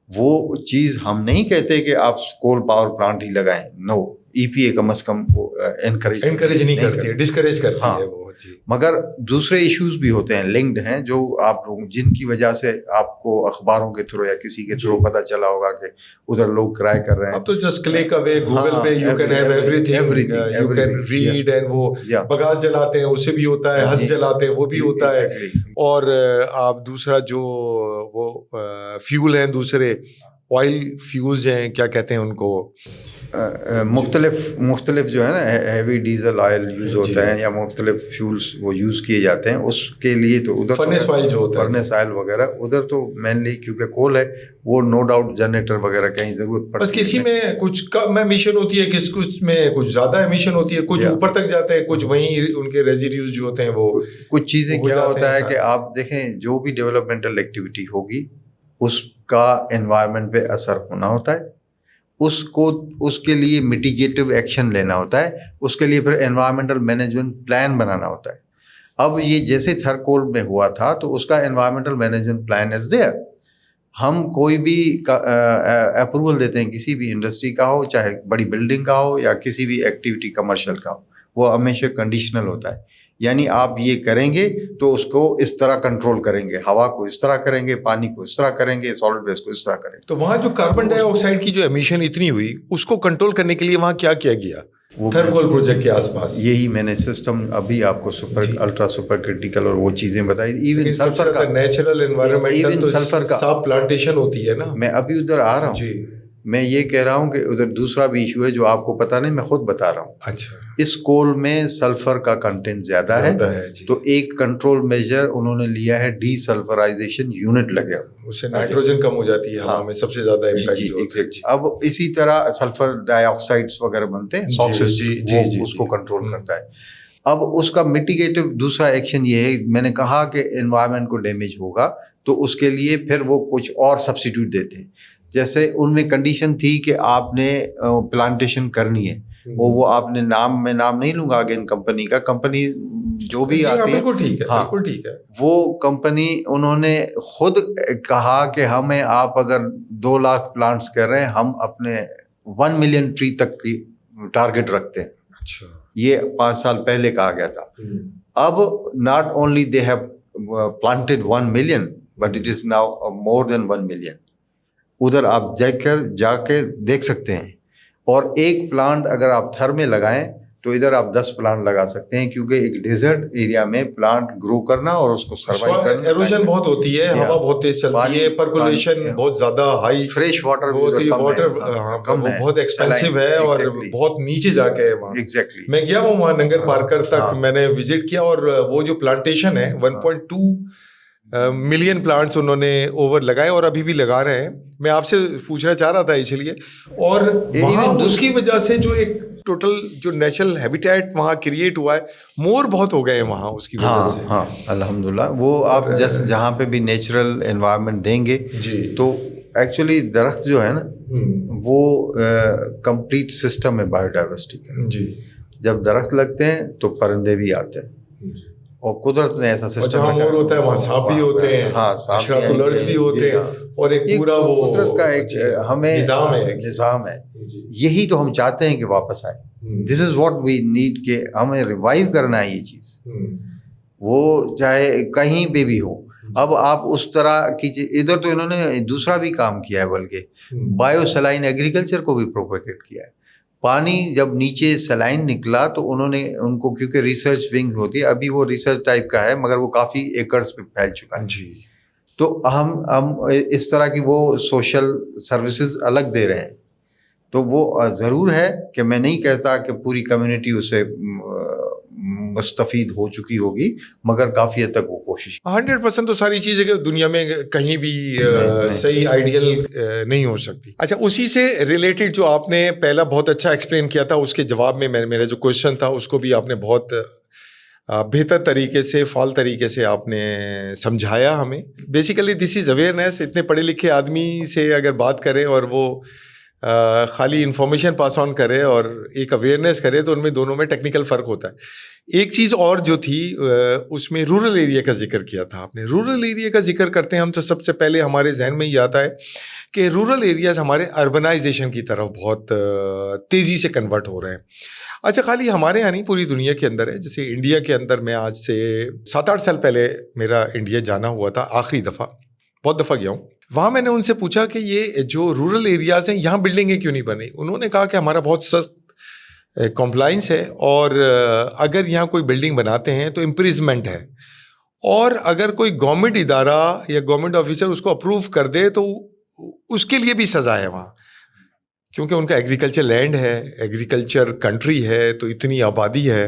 وہ چیز ہم نہیں کہتے کہ آپ کول پاور پلانٹ ہی لگائیں, نو, ای پی اے کم از کم انکریج نہیں کرتی ہے, ڈسکریج کرتی ہے وہ. جی, مگر دوسرے ایشوز بھی ہوتے ہیں, لنکڈ ہیں, جو آپ لوگ جن کی وجہ سے آپ کو اخباروں کے تھرو یا کسی کے تھرو پتہ چلا ہوگا کہ ادھر لوگ کرائے کر رہے ہیں. اب تو جسٹ کلک اوے گوگل پہ you can have every thing, you can read, and وہ بگاس جلاتے ہیں اسے بھی ہوتا ہے, ہنس جلاتے ہیں وہ بھی ہوتا ہے, اور آپ دوسرا جو وہ فیول ہیں, دوسرے آئل فیولز ہیں, کیا کہتے ہیں ان کو, مختلف جو ہے نا, ہیوی ڈیزل آئل یوز ہوتا ہے یا مختلف فیولز وہ یوز کیے جاتے ہیں اس کے لیے. تو ادھر فرنس آئل جو ہوتا ہے, فرنس آئل وغیرہ ادھر تو مینلی کیونکہ کول ہے, وہ نو ڈاؤٹ جنریٹر وغیرہ کہیں ضرورت پڑتی ہے. بس کسی میں کچھ کم ایمیشن ہوتی ہے, کچھ میں کچھ زیادہ ایمیشن ہوتی ہے, کچھ اوپر تک جاتے ہیں, کچھ وہیں ان کے ریزیڈیوز جو ہوتے ہیں وہ کچھ چیزیں. کیا ہوتا ہے کہ آپ دیکھیں جو بھی ڈیولپمنٹل ایکٹیویٹی ہوگی اس کا انوائرمنٹ پہ اثر ہونا ہوتا ہے, اس کے لیے میٹیگیٹو ایکشن لینا ہوتا ہے, اس کے لیے پھر انوائرمنٹل مینجمنٹ پلان بنانا ہوتا ہے. اب یہ جیسے تھر کول میں ہوا تھا تو اس کا environmental management plan is there. ہم کوئی بھی اپروول دیتے ہیں کسی بھی انڈسٹری کا ہو, چاہے بڑی بلڈنگ کا ہو یا کسی بھی ایکٹیویٹی کمرشل کا ہو, وہ ہمیشہ کنڈیشنل ہوتا ہے. یعنی آپ یہ کریں گے تو اس کو اس طرح کنٹرول کریں گے, ہوا کو اس طرح کریں گے, پانی کو اس طرح کریں گے, سالڈ ویسٹ کو اس طرح کریں گے. تو وہاں جو کاربن ڈائی آکسائڈ کی جو ایمیشن اتنی ہوئی, اس کو کنٹرول کرنے کے لیے وہاں کیا کیا گیا تھر کول پروجیکٹ کے آس پاس؟ یہی میں نے سسٹم ابھی آپ کو الٹرا سپر کرٹیکل اور وہ چیزیں بتائی. ایون سلفر کا نیچرل انوائرمنٹ تو سلفر کا سب پلانٹیشن ہوتی ہے نا. میں ابھی ادھر آ رہا ہوں. جی, میں یہ کہہ رہا ہوں کہ ادھر دوسرا بھی ایشو ہے جو آپ کو پتا نہیں, میں خود بتا رہا ہوں. اچھا, اس کول میں سلفر کا کنٹینٹ زیادہ ہے. تو ایک کنٹرول میجر انہوں نے لیا ہے, ڈی سلفرائزیشن یونٹ لگے, اس سے نائٹروجن کم ہو جاتی ہے ہوا میں, سب سے زیادہ امپیکٹ جو ہوتا ہے. اب اسی طرح سلفر ڈائی آکسائڈس وغیرہ بنتے ہیں, ساکسس, اس کو کنٹرول کرتا ہے. اب اس کا میٹیگیٹو دوسرا ایکشن یہ ہے, میں نے کہا کہ انوائرمنٹ کو ڈیمیج ہوگا تو اس کے لیے پھر وہ کچھ اور سبسٹیٹیوٹ دیتے ہیں. جیسے ان میں کنڈیشن تھی کہ آپ نے پلانٹیشن کرنی ہے, وہ آپ نے میں نام نہیں لوں گا آگے ان کمپنی کا, کمپنی جو بھی آتی ہے, بالکل ٹھیک ہے, وہ کمپنی انہوں نے خود کہا کہ ہمیں آپ اگر 2 لاکھ پلانٹس کر رہے ہیں, ہم اپنے 1 ملین ٹری تک کی ٹارگٹ رکھتے ہیں. اچھا, یہ 5 سال پہلے کہا گیا تھا. اب not only they have planted 1 million but it is now more than 1 million. ادھر آپ جا کے دیکھ سکتے ہیں. اور ایک پلانٹ اگر آپ تھر میں لگائیں تو ادھر آپ 10 پلانٹ لگا سکتے ہیں, کیونکہ ایک ڈیزرٹ ایریا میں پلانٹ گرو کرنا اور اس کو سروائیو کرنا, ایروژن بہت ہوتی ہے, ہوا بہت تیز چلتی ہے, پرکولیشن بہت زیادہ ہائی, فریش واٹر بہت ایکسپینسو ہے اور بہت نیچے جا کے ہے وہاں. ایگزیکٹلی, میں گیا ہوں وہاں ننگر پارکر تک, میں نے وزٹ کیا, اور وہ جو پلانٹیشن ہے 1.2 ملین پلانٹس انہوں نے اوور لگائے اور ابھی بھی لگا رہے ہیں. میں آپ سے پوچھنا چاہ رہا تھا اس لیے, اور وہاں اس کی وجہ سے جو ایک ٹوٹل جو نیچرل ہیبیٹیٹ وہاں کریٹ ہوا ہے, مور بہت ہو گئے ہیں وہاں اس کی وجہ سے. ہاں الحمدللہ, وہ آپ جہاں پہ بھی نیچرل انوائرمنٹ دیں گے تو ایکچولی درخت جو ہے نا وہ کمپلیٹ سسٹم ہے بایو ڈائیورسٹی کا. جب درخت لگتے ہیں تو پرندے بھی آتے ہیں, اور قدرت نے ایسا سسٹم جہاں مور ہوتا ہے وہاں سانپ بھی ہوتے ہیں, حشرات الارض بھی ہوتے ہیں, اور ایک پورا وہ قدرت کا ایک ہمیں نظام ہے. یہی تو ہم چاہتے ہیں کہ واپس آئے. دس از واٹ وی نیڈ, کہ ہمیں ریوائیو کرنا ہے یہ چیز, وہ چاہے کہیں پہ بھی ہو. اب آپ اس طرح کی ادھر تو انہوں نے دوسرا بھی کام کیا ہے, بلکہ بایو سلائن ایگریکلچر کو بھی پروپیگیٹ کیا ہے. پانی جب نیچے سلائن نکلا تو انہوں نے ان کو, کیونکہ ریسرچ ونگ ہوتی ہے, ابھی وہ ریسرچ ٹائپ کا ہے مگر وہ کافی ایکڑز پہ پھیل چکا ہے. تو ہم اس طرح کی وہ سوشل سروسز الگ دے رہے ہیں. تو وہ ضرور ہے کہ میں نہیں کہتا کہ پوری کمیونٹی اسے مستفید ہو چکی ہوگی, مگر کافی حد تک وہ کوشش 100% تو ساری چیزیں دنیا میں کہیں بھی صحیح آئیڈیل نہیں ہو سکتی. اچھا, اسی سے ریلیٹڈ جو آپ نے پہلا بہت اچھا ایکسپلین کیا تھا, اس کے جواب میں میرا جو کوشچن تھا اس کو بھی آپ نے بہت بہتر طریقے سے فعال طریقے سے آپ نے سمجھایا ہمیں. Basically this is awareness. اتنے پڑھے لکھے آدمی سے اگر بات کریں اور وہ خالی انفارمیشن پاس آن کرے اور ایک اویئرنیس کرے تو ان میں دونوں میں ٹیکنیکل فرق ہوتا ہے. ایک چیز اور جو تھی اس میں رورل ایریا کا ذکر کیا تھا آپ نے. رورل ایریا کا ذکر کرتے ہیں ہم تو سب سے پہلے ہمارے ذہن میں یہ آتا ہے کہ رورل ایریاز ہمارے اربنائزیشن کی طرف بہت تیزی سے کنورٹ ہو رہے ہیں. اچھا خالی ہمارے یہاں نہیں پوری دنیا کے اندر ہے. جیسے انڈیا کے اندر میں آج سے 7-8 سال پہلے میرا انڈیا جانا ہوا تھا آخری دفعہ. بہت دفعہ گیا ہوں. وہاں میں نے ان سے پوچھا کہ یہ جو رورل ایریاز ہیں یہاں بلڈنگیں کیوں نہیں بنی. انہوں نے کہا کہ ہمارا بہت سخت کمپلائنس ہے اور اگر یہاں کوئی بلڈنگ بناتے ہیں تو امپریزمنٹ ہے, اور اگر کوئی گورنمنٹ ادارہ یا گورنمنٹ آفیسر اس کو اپروو کر دے تو اس کے لیے بھی سزا ہے وہاں, کیونکہ ان کا ایگریکلچر لینڈ ہے, ایگریکلچر کنٹری ہے, تو اتنی آبادی ہے,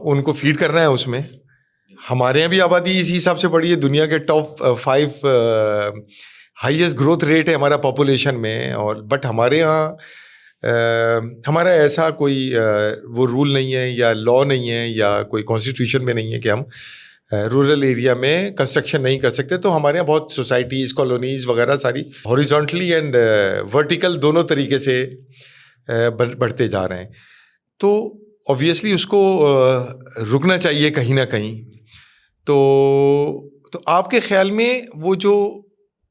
ان کو فیڈ کرنا ہے اس میں. ہمارے یہاں بھی آبادی اسی حساب سے بڑھی ہے. دنیا کے ٹاپ 5 ہائیسٹ گروتھ ریٹ ہے ہمارا پاپولیشن میں, اور بٹ ہمارے یہاں ہمارا ایسا کوئی وہ رول نہیں ہے یا لا نہیں ہے یا کوئی کانسٹیٹیوشن میں نہیں ہے کہ ہم رورل ایریا میں کنسٹرکشن نہیں کر سکتے. تو ہمارے یہاں بہت سوسائٹیز کالونیز وغیرہ ساری ہاریزونٹلی اینڈ ورٹیکل دونوں طریقے سے بڑھتے جا رہے ہیں. تو اوبویسلی اس کو رکنا چاہیے کہیں نہ کہیں. تو آپ کے خیال میں وہ جو,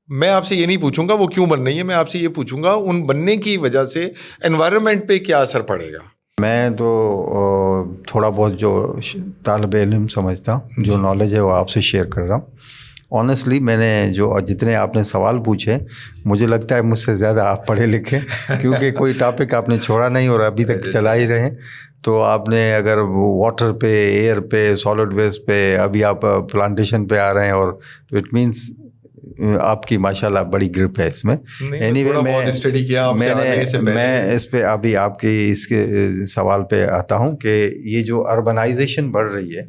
میں آپ سے یہ نہیں پوچھوں گا وہ کیوں بن رہی ہے, میں آپ سے یہ پوچھوں گا ان بننے کی وجہ سے انوائرمنٹ پہ کیا اثر پڑے گا. میں تو تھوڑا بہت جو طالب علم سمجھتا ہوں, جو نالج ہے وہ آپ سے شیئر کر رہا ہوں. آنیسٹلی میں نے جو جتنے آپ نے سوال پوچھے مجھے لگتا ہے مجھ سے زیادہ آپ پڑھے لکھے, کیونکہ کوئی ٹاپک آپ نے چھوڑا نہیں اور ابھی تک چلا ہی رہے. تو آپ نے اگر واٹر پہ, ایئر پہ, سالڈ ویسٹ پہ, ابھی آپ پلانٹیشن پہ آ رہے ہیں, اور تو اٹ مینس آپ کی ماشاءاللہ بڑی گرپ ہے اس میں. اینی وے میں اس پہ ابھی آپ کی اس کے سوال پہ آتا ہوں کہ یہ جو اربنائزیشن بڑھ رہی ہے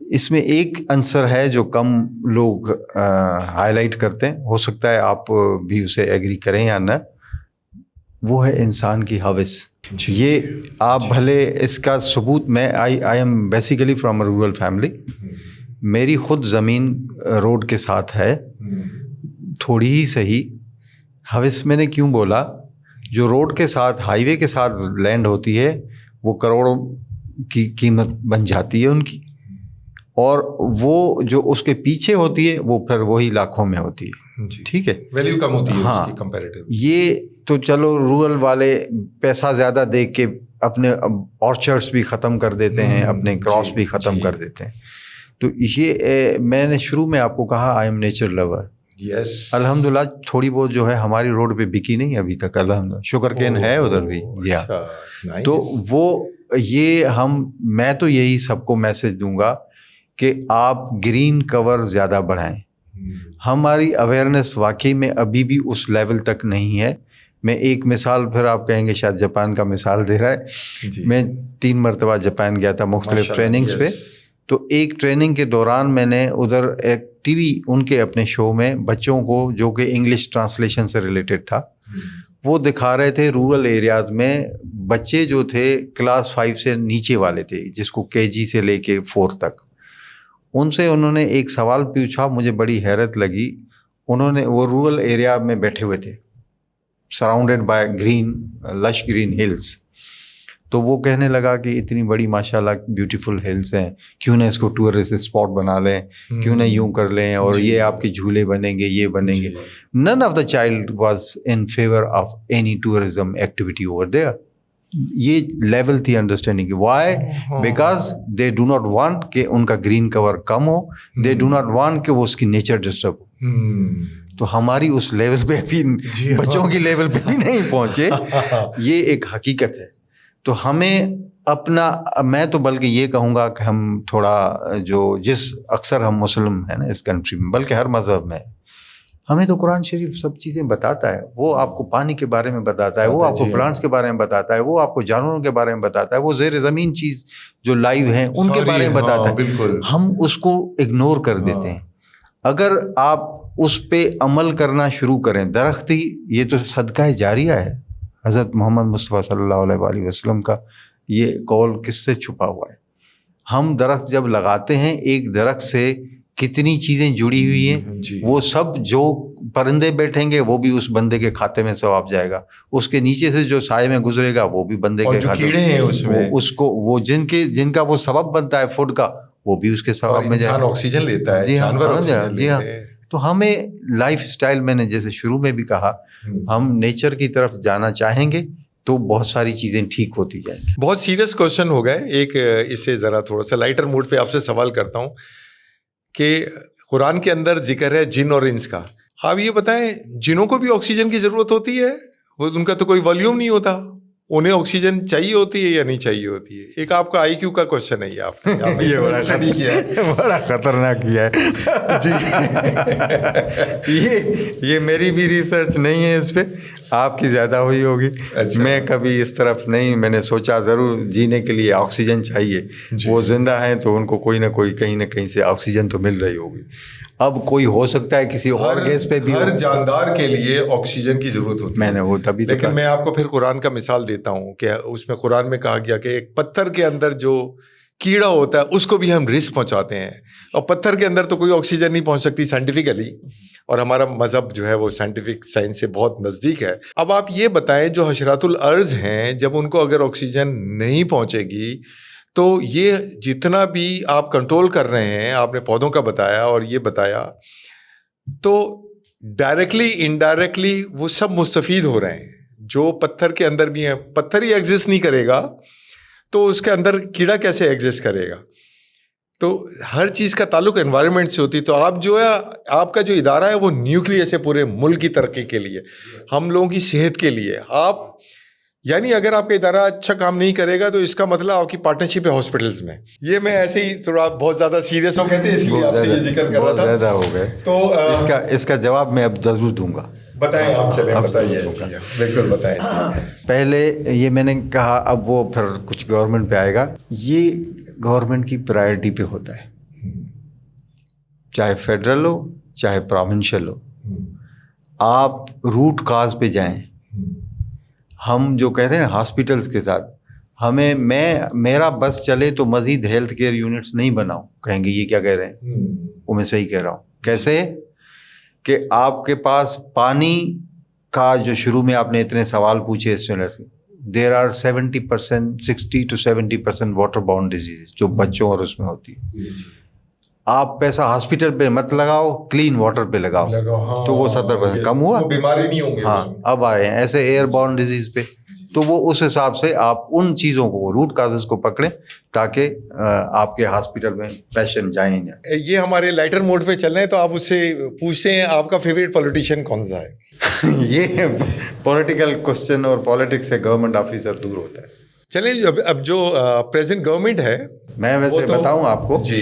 اس میں ایک عنصر ہے جو کم لوگ ہائی لائٹ کرتے ہیں, ہو سکتا ہے آپ بھی اسے ایگری کریں یا نہ, وہ ہے انسان کی ہوس. یہ آپ بھلے اس کا ثبوت, میں I am basically from a rural family. میری خود زمین روڈ کے ساتھ ہے, تھوڑی ہی صحیح. ہوس میں نے کیوں بولا, جو روڈ کے ساتھ ہائی وے کے ساتھ لینڈ ہوتی ہے وہ کروڑوں کی قیمت بن جاتی ہے ان کی, اور وہ جو اس کے پیچھے ہوتی ہے وہ پھر وہی لاکھوں میں ہوتی ہے. ٹھیک ہے, ویلیو کم ہوتی ہے. ہاں, اس کی کمپیریٹیو. یہ تو چلو رورل والے پیسہ زیادہ دے کے اپنے آرچرڈس بھی ختم کر دیتے ہیں, اپنے کراس بھی ختم کر دیتے ہیں. تو یہ میں نے شروع میں آپ کو کہا آئی ایم نیچر لور. یس, الحمدللہ تھوڑی بہت جو ہے ہماری روڈ پہ بکی نہیں ابھی تک, الحمدللہ. شوگر کین ہے ادھر بھی. تو وہ یہ میں تو یہی سب کو میسج دوں گا کہ آپ گرین کور زیادہ بڑھائیں. ہماری اویئرنیس واقعی میں ابھی بھی اس لیول تک نہیں ہے. میں ایک مثال, پھر آپ کہیں گے شاید جاپان کا مثال دے رہا ہے. میں 3 مرتبہ جاپان گیا تھا مختلف ٹریننگز پہ. تو ایک ٹریننگ کے دوران میں نے ادھر ایک ٹی وی ان کے اپنے شو میں بچوں کو, جو کہ انگلش ٹرانسلیشن سے ریلیٹڈ تھا, وہ دکھا رہے تھے رورل ایریاز میں بچے جو تھے کلاس 5 سے نیچے والے تھے, جس کو KG سے لے کے 4 تک. ان سے انہوں نے ایک سوال پوچھا, مجھے بڑی حیرت لگی. وہ رورل ایریا میں بیٹھے ہوئے تھے, surrounded by green, lush green hills. تو وہ کہنے لگا کہ اتنی بڑی ماشاءاللہ بیوٹیفل ہلز ہیں, کیوں نہ اس کو ٹورسٹ اسپاٹ بنا لیں, کیوں نہ یوں کر لیں, اور یہ آپ کے جھولے بنیں گے, یہ بنیں گے. None of the child was in favor of any tourism activity over there. یہ لیول تھی انڈرسٹینڈنگ کی. Why? Because they do not want کہ ان کا گرین کور کم ہو, دے ڈو ناٹ وانٹ کہ وہ اس کی نیچر ڈسٹرب ہو. تو ہماری اس لیول پہ ابھی بچوں کی لیول پہ بھی نہیں پہنچے. یہ ایک حقیقت ہے. تو ہمیں اپنا, میں تو بلکہ یہ کہوں گا کہ ہم تھوڑا جس اکثر ہم مسلم ہیں نا اس کنٹری میں, بلکہ ہر مذہب میں, ہمیں تو قرآن شریف سب چیزیں بتاتا ہے. وہ آپ کو پانی کے بارے میں بتاتا ہے, وہ آپ کو پلانٹس کے بارے میں بتاتا ہے, وہ آپ کو جانوروں کے بارے میں بتاتا ہے, وہ زیر زمین چیز جو لائیو ہیں ان کے بارے میں بتاتا ہے. ہم اس کو اگنور کر دیتے ہیں. اگر آپ اس پہ عمل کرنا شروع کریں, درختی, یہ تو صدقہ جاریہ ہے. حضرت محمد مصطفیٰ صلی اللہ علیہ وآلہ وسلم کا یہ قول کس سے چھپا ہوا ہے. ہم درخت جب لگاتے ہیں ایک درخت سے کتنی چیزیں جڑی ہوئی ہیں, وہ سب جو پرندے بیٹھیں گے وہ بھی اس بندے کے کھاتے میں ثواب جائے گا, اس کے نیچے سے جو سائے میں گزرے گا وہ بھی بندے کے کھاتے میں, اس کو وہ جن کا وہ سبب بنتا ہے فوڈ کا وہ بھی اس کے ثواب میں جائے گا. آکسیجن لیتا ہے, جانور آکسیجن لیتے ہیں. تو ہمیں لائف اسٹائل, میں نے جیسے شروع میں بھی کہا, ہم نیچر کی طرف جانا چاہیں گے تو بہت ساری چیزیں ٹھیک ہوتی جائیں گی. بہت سیریس کوشچن ہو گئے, ایک اسے ذرا تھوڑا سا لائٹر موڈ پہ آپ سے سوال کرتا ہوں کہ قرآن کے اندر ذکر ہے جن اور انس کا. آپ یہ بتائیں جنوں کو بھی آکسیجن کی ضرورت ہوتی ہے؟ وہ ان کا تو کوئی والیوم نہیں ہوتا, انہیں آکسیجن چاہیے ہوتی ہے یا نہیں چاہیے ہوتی ہے؟ ایک آپ کا آئی کیو کا کوشچن ہے یہ, آپ نے یہ بڑا خطرناک کیا ہے جی. یہ میری بھی ریسرچ نہیں ہے اس پہ, آپ کی زیادہ ہوئی ہوگی. میں کبھی اس طرف نہیں, میں نے سوچا ضرور جینے کے لیے آکسیجن چاہیے, وہ زندہ ہیں تو ان کو کوئی نہ کوئی کہیں نہ کہیں سے آکسیجن تو مل رہی ہوگی. اب کوئی ہو سکتا ہے کسی اور گیس پہ بھی, ہر جاندار کے لیے آکسیجن کی ضرورت ہوتی ہے. میں نے وہ تبھی, لیکن میں آپ کو پھر قرآن کا مثال دیتا ہوں کہ اس میں قرآن میں کہا گیا کہ ایک پتھر کے اندر جو کیڑا ہوتا ہے اس کو بھی ہم رزق پہنچاتے ہیں, اور پتھر کے اندر تو کوئی آکسیجن نہیں پہنچ سکتی سائنٹیفکلی, اور ہمارا مذہب جو ہے وہ سائنٹیفک سائنس سے بہت نزدیک ہے. اب آپ یہ بتائیں جو حشرات الارض ہیں, جب ان کو اگر آکسیجن نہیں پہنچے گی تو یہ جتنا بھی آپ کنٹرول کر رہے ہیں, آپ نے پودوں کا بتایا اور یہ بتایا, تو ڈائریکٹلی انڈائریکٹلی وہ سب مستفید ہو رہے ہیں. جو پتھر کے اندر بھی ہیں, پتھر ہی ایگزسٹ نہیں کرے گا تو اس کے اندر کیڑا کیسے ایگزسٹ کرے گا؟ تو ہر چیز کا تعلق انوائرمنٹ سے ہوتی ہے. تو آپ جو ہے, آپ کا جو ادارہ ہے وہ نیوکلیس ہے پورے ملک کی ترقی کے لیے, ہم لوگوں کی صحت کے لیے. آپ یعنی اگر آپ کا ادارہ اچھا کام نہیں کرے گا تو اس کا مطلب آپ کی پارٹنرشپ ہے ہاسپٹلز میں. یہ میں ایسے ہی تھوڑا بہت زیادہ سیریس ہو گئے تھے, اس لیے آپ سے یہ ذکر کر رہا تھا. زیادہ ہو گئے تو اس کا جواب میں اب ضرور دوں گا. بتائیں آپ, چلیں بتائیے. بالکل بتائیں. پہلے یہ میں نے کہا, اب وہ پھر کچھ گورنمنٹ پہ آئے گا. یہ گورنمنٹ کی پرائرٹی پہ ہوتا ہے, چاہے فیڈرل ہو چاہے پروونشل ہو. آپ روٹ کاز پہ جائیں. ہم جو کہہ رہے ہیں ہاسپٹلس کے ساتھ, میرا بس چلے تو مزید ہیلتھ کیئر یونٹس نہیں بناؤ. کہیں گے یہ کیا کہہ رہے ہیں, وہ میں صحیح کہہ رہا ہوں. کیسے کہ آپ کے پاس پانی کا, جو شروع میں آپ نے اتنے سوال پوچھے اسٹوڈنٹس کے, there are 70%, 60 to 70% water bound diseases جو بچوں اور اس میں ہوتی ہے. آپ پیسہ ہاسپٹل پہ مت لگاؤ, کلین واٹر پہ لگاؤ, تو وہ 70% کم ہوا, بیماری نہیں ہوں گے. ہاں, اب آئے ہیں ایسے ایئر بورن ڈیزیز پہ, تو وہ اس حساب سے آپ ان چیزوں کو, روٹ کازز کو پکڑیں تاکہ آپ کے ہاسپٹل میں پیشنٹ جائیں. یہ ہمارے لائٹر موڈ پہ چل رہے ہیں, تو آپ اس سے پوچھتے ہیں آپ کا فیوریٹ پولیٹیشین کون سا ہے؟ یہ پولیٹیکل کوشچن اور پالیٹکس سے گورنمنٹ آفیسر دور ہوتا ہے. چلیں, اب جو پریزنٹ گورنمنٹ ہے, میں ویسے بتاؤں آپ کو, جی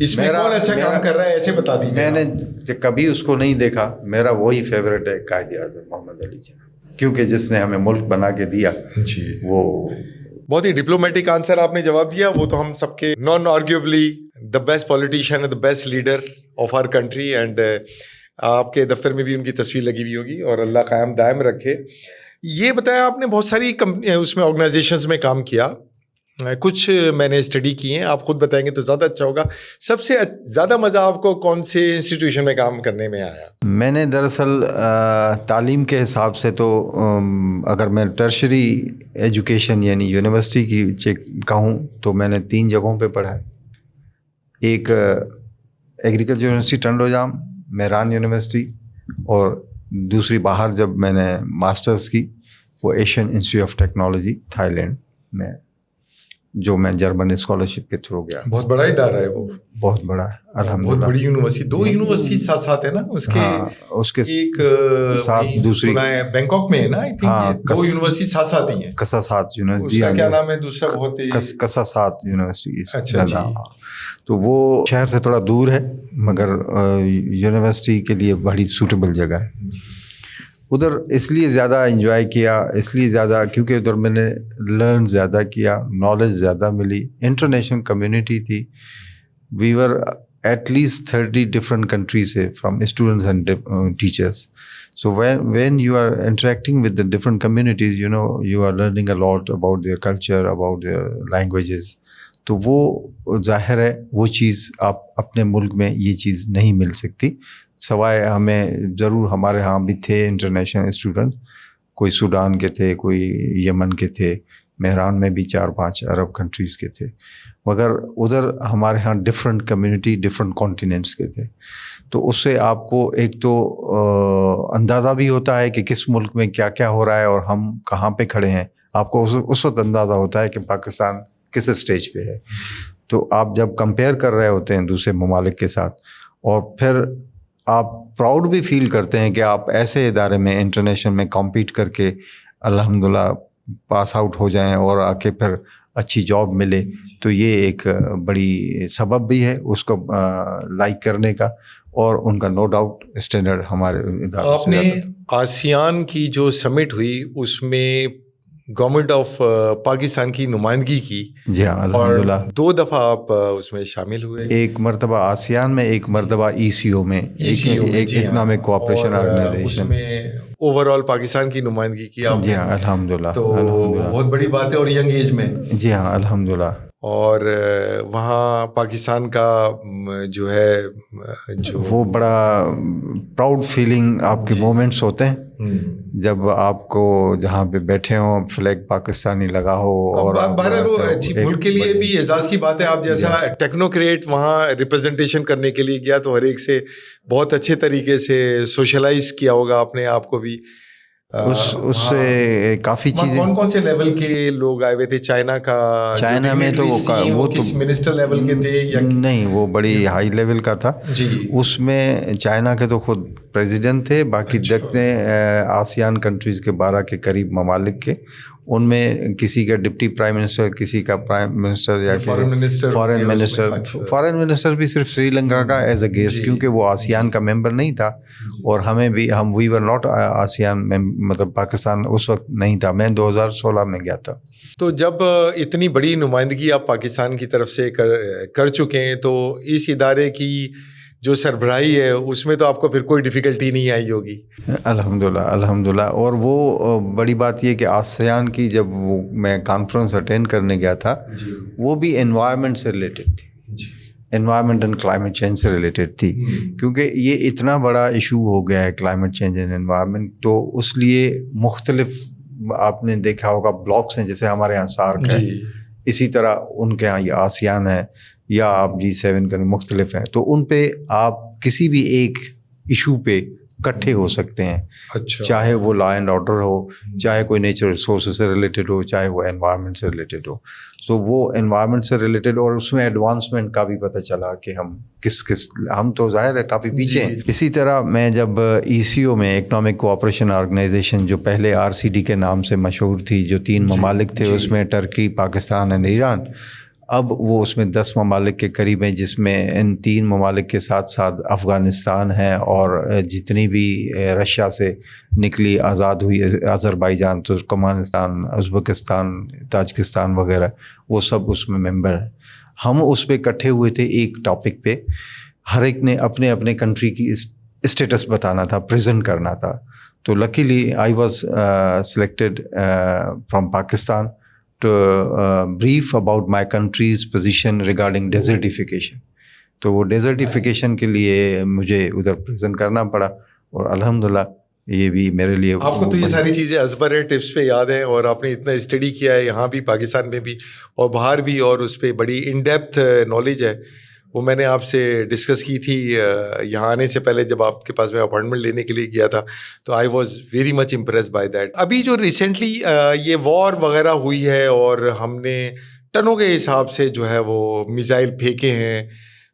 اس میں کون اچھا کام کر رہا ہے ایسے بتا دیجیے. میں نے کبھی اس کو نہیں دیکھا, میرا وہی فیوریٹ ہے قائد اعظم محمد علی جناح, کیونکہ جس نے ہمیں ملک بنا کے دیا. جی, وہ بہت ہی ڈپلومیٹک آنسر آپ نے جواب دیا. وہ تو ہم سب کے non arguably the best politician the best leader of our country, and آپ کے دفتر میں بھی ان کی تصویر لگی ہوئی ہوگی, اور اللہ قائم دائم رکھے. یہ بتایا آپ نے بہت ساری اس میں آرگنائزیشنز میں کام کیا, کچھ میں نے اسٹڈی کی ہیں, آپ خود بتائیں گے تو زیادہ اچھا ہوگا. سب سے زیادہ مزہ آپ کو کون سے انسٹیٹیوشن میں کام کرنے میں آیا؟ میں نے دراصل تعلیم کے حساب سے تو اگر میں ٹرشری ایجوکیشن یعنی یونیورسٹی کی کہوں تو میں نے 3 جگہوں پہ پڑھا ہے. ایک agriculture university Tando Jam, Mehran university, اور دوسری باہر جب میں نے ماسٹرز کی وہ Asian institute of technology Thailand میں, جو میں جرمن اسکالرشپ کے تھرو گیا. بہت بڑا ادارہ ہے وہ, بہت بڑا ہے الحمدللہ. بہت بڑی یونیورسٹی, 2 یونیورسٹی ساتھ ساتھ ہے نا اس کے ایک ساتھ دوسری بینکاک میں ہے نا, آئی تھنک 2 یونیورسٹی ساتھ ساتھ ہی ہیں. کسا ساتھ یونیورسٹی, اس کا کیا نام ہے دوسرا, بہت کسا ساتھ یونیورسٹی. اچھا جی, تو وہ شہر سے تھوڑا دور ہے مگر یونیورسٹی کے لیے بڑی سوٹیبل جگہ ہے. ادھر اس لیے زیادہ انجوائے کیا, اس لیے زیادہ کیونکہ ادھر میں نے لرن زیادہ کیا, نالج زیادہ ملی. انٹرنیشنل کمیونٹی تھی, we were at least 30 different countries سے from students and teachers. So when you are interacting with the different communities, you are learning a lot about their culture, about their languages. تو وہ ظاہر ہے وہ چیز آپ اپنے ملک میں یہ چیز نہیں مل سکتی، سوائے ہمیں ضرور ہمارے ہاں بھی تھے انٹرنیشنل اسٹوڈنٹ، کوئی سوڈان کے تھے، کوئی یمن کے تھے، مہران میں بھی 4-5 عرب کنٹریز کے تھے، مگر ادھر ہمارے ہاں ڈفرینٹ کمیونٹی ڈفرینٹ کانٹیننٹس کے تھے. تو اس سے آپ کو ایک تو اندازہ بھی ہوتا ہے کہ کس ملک میں کیا کیا ہو رہا ہے اور ہم کہاں پہ کھڑے ہیں. آپ کو اس وقت اندازہ ہوتا ہے کہ پاکستان کس اسٹیج پہ ہے. تو آپ جب کمپیئر کر رہے ہوتے ہیں دوسرے ممالک کے ساتھ، اور پھر آپ پراؤڈ بھی فیل کرتے ہیں کہ آپ ایسے ادارے میں انٹرنیشنل میں کمپیٹ کر کے الحمدللہ پاس آؤٹ ہو جائیں اور آ کے پھر اچھی جاب ملے، تو یہ ایک بڑی سبب بھی ہے اس کو لائک کرنے کا. اور ان کا نو ڈاؤٹ اسٹینڈرڈ ہمارے ادارے. آپ نے آسیان کی جو سمٹ ہوئی اس میں گورنمنٹ آف پاکستان کی نمائندگی کی. جی ہاں الحمدللہ. اور 2 دفعہ آپ اس میں شامل ہوئے، ایک مرتبہ آسیان میں، ایک مرتبہ ECO میں، ایک اکنامک کوآپریشن آرگنائزیشن. اس میں اوور آل پاکستان کی نمائندگی کی آپ نے. جی ہاں الحمدللہ. تو بہت بڑی بات ہے اور ینگ ایج میں. جی ہاں الحمدللہ. اور وہاں پاکستان کا جو ہے وہ بڑا پراؤڈ فیلنگ آپ کے مومنٹس ہوتے ہیں جب آپ کو جہاں پہ بیٹھے ہوں فلیگ پاکستانی لگا ہو. اور بہرحال وہ ملک کے لیے بھی اعزاز کی بات ہے. آپ جیسا ٹیکنوکریٹ وہاں ریپرزنٹیشن کرنے کے لیے گیا تو ہر ایک سے بہت اچھے طریقے سے سوشلائز کیا ہوگا آپ نے آپ کو بھی. اس سے کافی چیزیں. کون سے لیول کے لوگ آئے ہوئے تھے؟ چائنا میں تو وہ کس منسٹر لیول کے تھے یا نہیں؟ وہ بڑی ہائی لیول کا تھا. جی. اس میں چائنا کے تو خود پریزیڈنٹ تھے، باقی جتنے آسیان کنٹریز کے 12 کے قریب ممالک کے، ان میں کسی کا ڈپٹی پرائم منسٹر، کسی کا پرائم منسٹر یا فارن منسٹر بھی صرف سری لنکا کا ایز اے گیسٹ، کیونکہ وہ آسیان کا ممبر نہیں تھا. اور ہمیں بھی وی ور ناٹ آسیان میں، مطلب پاکستان اس وقت نہیں تھا. میں 2016 میں گیا تھا. تو جب اتنی بڑی نمائندگی آپ پاکستان کی طرف سے کر چکے ہیں تو اس ادارے کی جو سربراہی ہے اس میں تو آپ کو پھر کوئی ڈیفیکلٹی نہیں آئی ہوگی. الحمدللہ الحمدللہ. اور وہ بڑی بات یہ کہ آسیان کی جب وہ میں کانفرنس اٹینڈ کرنے گیا تھا، وہ بھی انوائرمنٹ سے ریلیٹڈ تھی. انوائرمنٹ اینڈ کلائمیٹ چینج سے ریلیٹڈ تھی، کیونکہ یہ اتنا بڑا ایشو ہو گیا ہے کلائمیٹ چینج اینڈ انوائرمنٹ. تو اس لیے مختلف آپ نے دیکھا ہوگا بلاکس ہیں، جیسے ہمارے یہاں سارک ہے، اسی طرح ان کے یہاں یہ آسیان ہے، یا آپ G7 کا مختلف ہیں. تو ان پہ آپ کسی بھی ایک ایشو پہ اکٹھے ہو سکتے ہیں. چاہے وہ لا اینڈ آرڈر ہو، چاہے کوئی نیچرل ریسورسز سے ریلیٹڈ ہو، چاہے وہ انوائرمنٹ سے ریلیٹڈ ہو. سو وہ انوائرمنٹ سے ریلیٹڈ، اور اس میں ایڈوانسمنٹ کا بھی پتہ چلا کہ ہم ہم تو ظاہر ہے کافی پیچھے ہیں. اسی طرح میں جب ECO میں، اکنامک کوآپریشن آرگنائزیشن، جو پہلے RCD کے نام سے مشہور تھی، جو 3 ممالک تھے، اس میں ٹرکی، پاکستان اور ایران، اب وہ اس میں 10 ممالک کے قریب ہیں، جس میں ان 3 ممالک کے ساتھ ساتھ افغانستان ہے، اور جتنی بھی رشیا سے نکلی آزاد ہوئی آذربائیجان، ترکمانستان، ازبکستان، تاجکستان وغیرہ، وہ سب اس میں ممبر ہیں. ہم اس پہ اکٹھے ہوئے تھے ایک ٹاپک پہ. ہر ایک نے اپنے اپنے کنٹری کی اسٹیٹس بتانا تھا، پریزنٹ کرنا تھا. تو luckily I was selected from Pakistan to brief about my country's position regarding desertification. تو وہ ڈیزرٹیفیکیشن کے لیے مجھے ادھر پریزنٹ کرنا پڑا، اور الحمدللہ یہ بھی میرے لیے. آپ کو تو یہ ساری چیزیں ازبر ہے، ٹپس پہ یاد ہیں، اور آپ نے اتنا اسٹڈی کیا ہے یہاں بھی، پاکستان میں بھی اور باہر بھی، اور اس پہ بڑی ان ڈیپتھ نالج ہے. وہ میں نے آپ سے ڈسکس کی تھی یہاں آنے سے پہلے، جب آپ کے پاس میں اپائنٹمنٹ لینے کے لیے گیا تھا، تو I was very much impress by that. ابھی جو ریسنٹلی یہ وار وغیرہ ہوئی ہے، اور ہم نے ٹنوں کے حساب سے جو ہے وہ میزائل پھینکے ہیں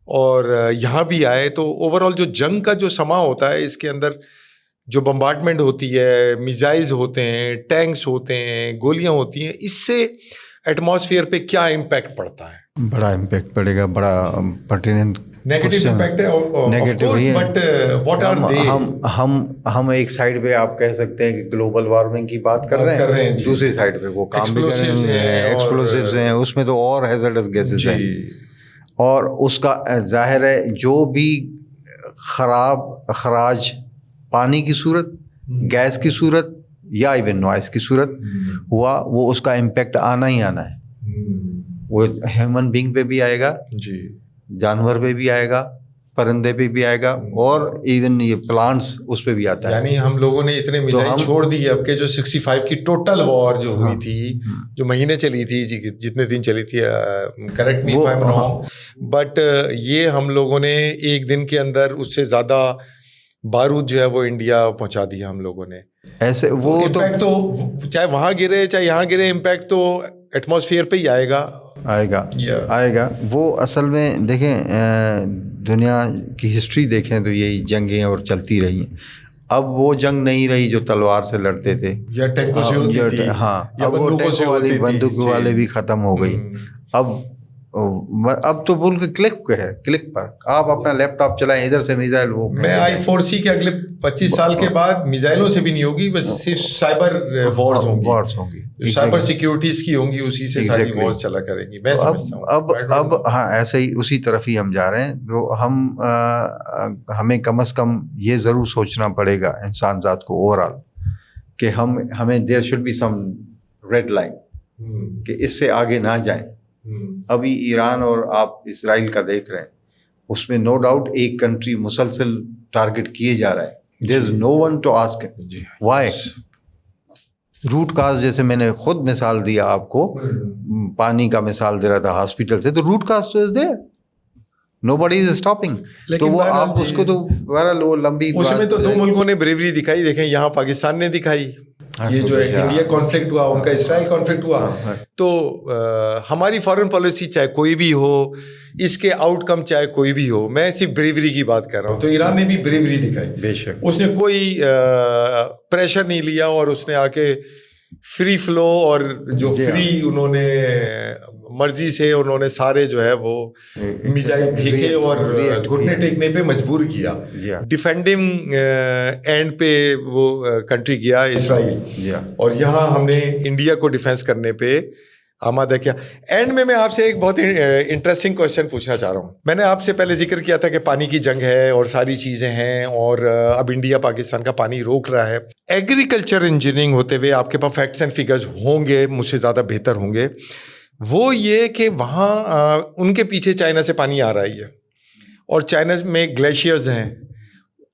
اور یہاں بھی آئے، تو اوور آل جو جنگ کا جو سما ہوتا ہے، اس کے اندر جو بمبارڈمنٹ ہوتی ہے، میزائلز ہوتے ہیں، ٹینکس ہوتے ہیں، گولیاں ہوتی ہیں، اس سے ایٹماسفیئر پہ کیا امپیکٹ پڑتا ہے؟ بڑا امپیکٹ پڑے گا، بڑا پرٹیننٹ نیگیٹو امپیکٹ ہے. نیگیٹو بٹ واٹ آر دے؟ ہم ایک سائڈ پہ آپ کہہ سکتے ہیں کہ گلوبل وارمنگ کی بات کر رہے ہیں، دوسری سائڈ پہ وہ کام بھی کر رہے ہیں، ایکسپلوسیوز ہیں، اس میں تو اور ہیزرڈس گیسز ہیں. اور اس کا ظاہر ہے جو بھی خراب اخراج پانی کی صورت، گیس کی صورت، یا ایون نوائز کی صورت ہوا، وہ اس کا امپیکٹ آنا ہی آنا ہے. وہ ہیومن بینگ پہ بھی آئے گا, جی, جانور پہ بھی آئے گا, پرندے پہ بھی آئے گا, اور ایون یہ پلانٹس اس پہ بھی آتا ہے. یعنی ہم لوگوں نے اتنے میزائل چھوڑ دیے اب کہ جو 65 کی ٹوٹل وار جو ہوئی تھی, جو مہینے چلی تھی, جتنے دن چلی تھی, correct me if I am wrong, but یہ ہم لوگوں نے ایک دن کے اندر اس سے زیادہ بارود جو ہے وہ انڈیا پہنچا دیا ہم لوگوں نے. ایسے وہ امپیکٹ تو چاہے وہاں گرے چاہے یہاں گرے, امپیکٹ تو ایٹماسفیئر پہ ہی آئے گا. وہ اصل میں دیکھیں دنیا کی ہسٹری دیکھیں تو یہی جنگیں اور چلتی رہی ہیں. اب وہ جنگ نہیں رہی جو تلوار سے لڑتے تھے یا ٹینکوں سے ہوتی تھی, ہاں, اب وہ بندوق والے بھی ختم ہو گئی. اب تو بول کے کلک پر آپ اپنا لیپ ٹاپ چلائیں, ادھر سے میزائل, وہ میں I4C کے اگلے 25 سال کے بعد میزائلوں سے بھی نہیں ہوگی, بس صرف سائبر وارز ہوں گی, سائبر سیکیورٹیز کی ہوں گی, اسی سے ساری وارز چلا کریں گی. میں سمجھتا ہوں اب ہاں ایسے ہی اسی طرف ہی ہم جا رہے ہیں. تو ہمیں کم از کم یہ ضرور سوچنا پڑے گا انسان ذات کو اوور آل کہ ہمیں there should be some red line کہ اس سے آگے نہ جائیں. ابھی ایران اور آپ اسرائیل کا دیکھ رہے ہیں, اس میں نو ڈاؤٹ ایک کنٹری مسلسل ٹارگٹ کیے جا رہا ہے. There is no one to ask why. Root cause جیسے میں نے خود مثال دیا آپ کو, پانی کا مثال دے رہا تھا ہاسپٹل سے, تو روٹ کاز تو از دیر, نو بڈی از اسٹاپنگ. تو وہ آپ اس کو تو بہرحال وہ لمبی, اس میں تو دو ملکوں نے بریوری دکھائی. دیکھیں یہاں پاکستان نے دکھائی, یہ جو ہے انڈیا کانفلکٹ ہوا, ان کا اسرائیل کانفلکٹ ہوا. تو ہماری فارن پالیسی چاہے کوئی بھی ہو, اس کے آؤٹ کم چاہے کوئی بھی ہو, میں صرف بریوری کی بات کر رہا ہوں. تو ایران نے بھی بریوری دکھائی, بے شک. اس نے کوئی پریشر نہیں لیا, اور اس نے آ کے فری فلو, اور جو فری انہوں نے مرضی سے انہوں نے سارے جو ہے وہ میزائل پھینکے اور گھٹنے ٹیکنے پہ مجبور کیا. ڈیفینڈنگ اینڈ پہ وہ کنٹری گیا اسرائیل, اور یہاں ہم نے انڈیا کو ڈیفینس کرنے پہ آمادہ کیا. اینڈ میں آپ سے ایک بہت انٹرسٹنگ کوشچن پوچھنا چاہ رہا ہوں. میں نے آپ سے پہلے ذکر کیا تھا کہ پانی کی جنگ ہے اور ساری چیزیں ہیں, اور اب انڈیا پاکستان کا پانی روک رہا ہے. ایگریکلچر انجینئرنگ ہوتے ہوئے آپ کے پاس فیکٹس اینڈ فگرز ہوں گے, مجھ سے زیادہ بہتر ہوں گے. وہ یہ کہ وہاں ان کے پیچھے چائنا سے پانی آ رہا ہے, اور چائنا میں گلیشیئرز ہیں.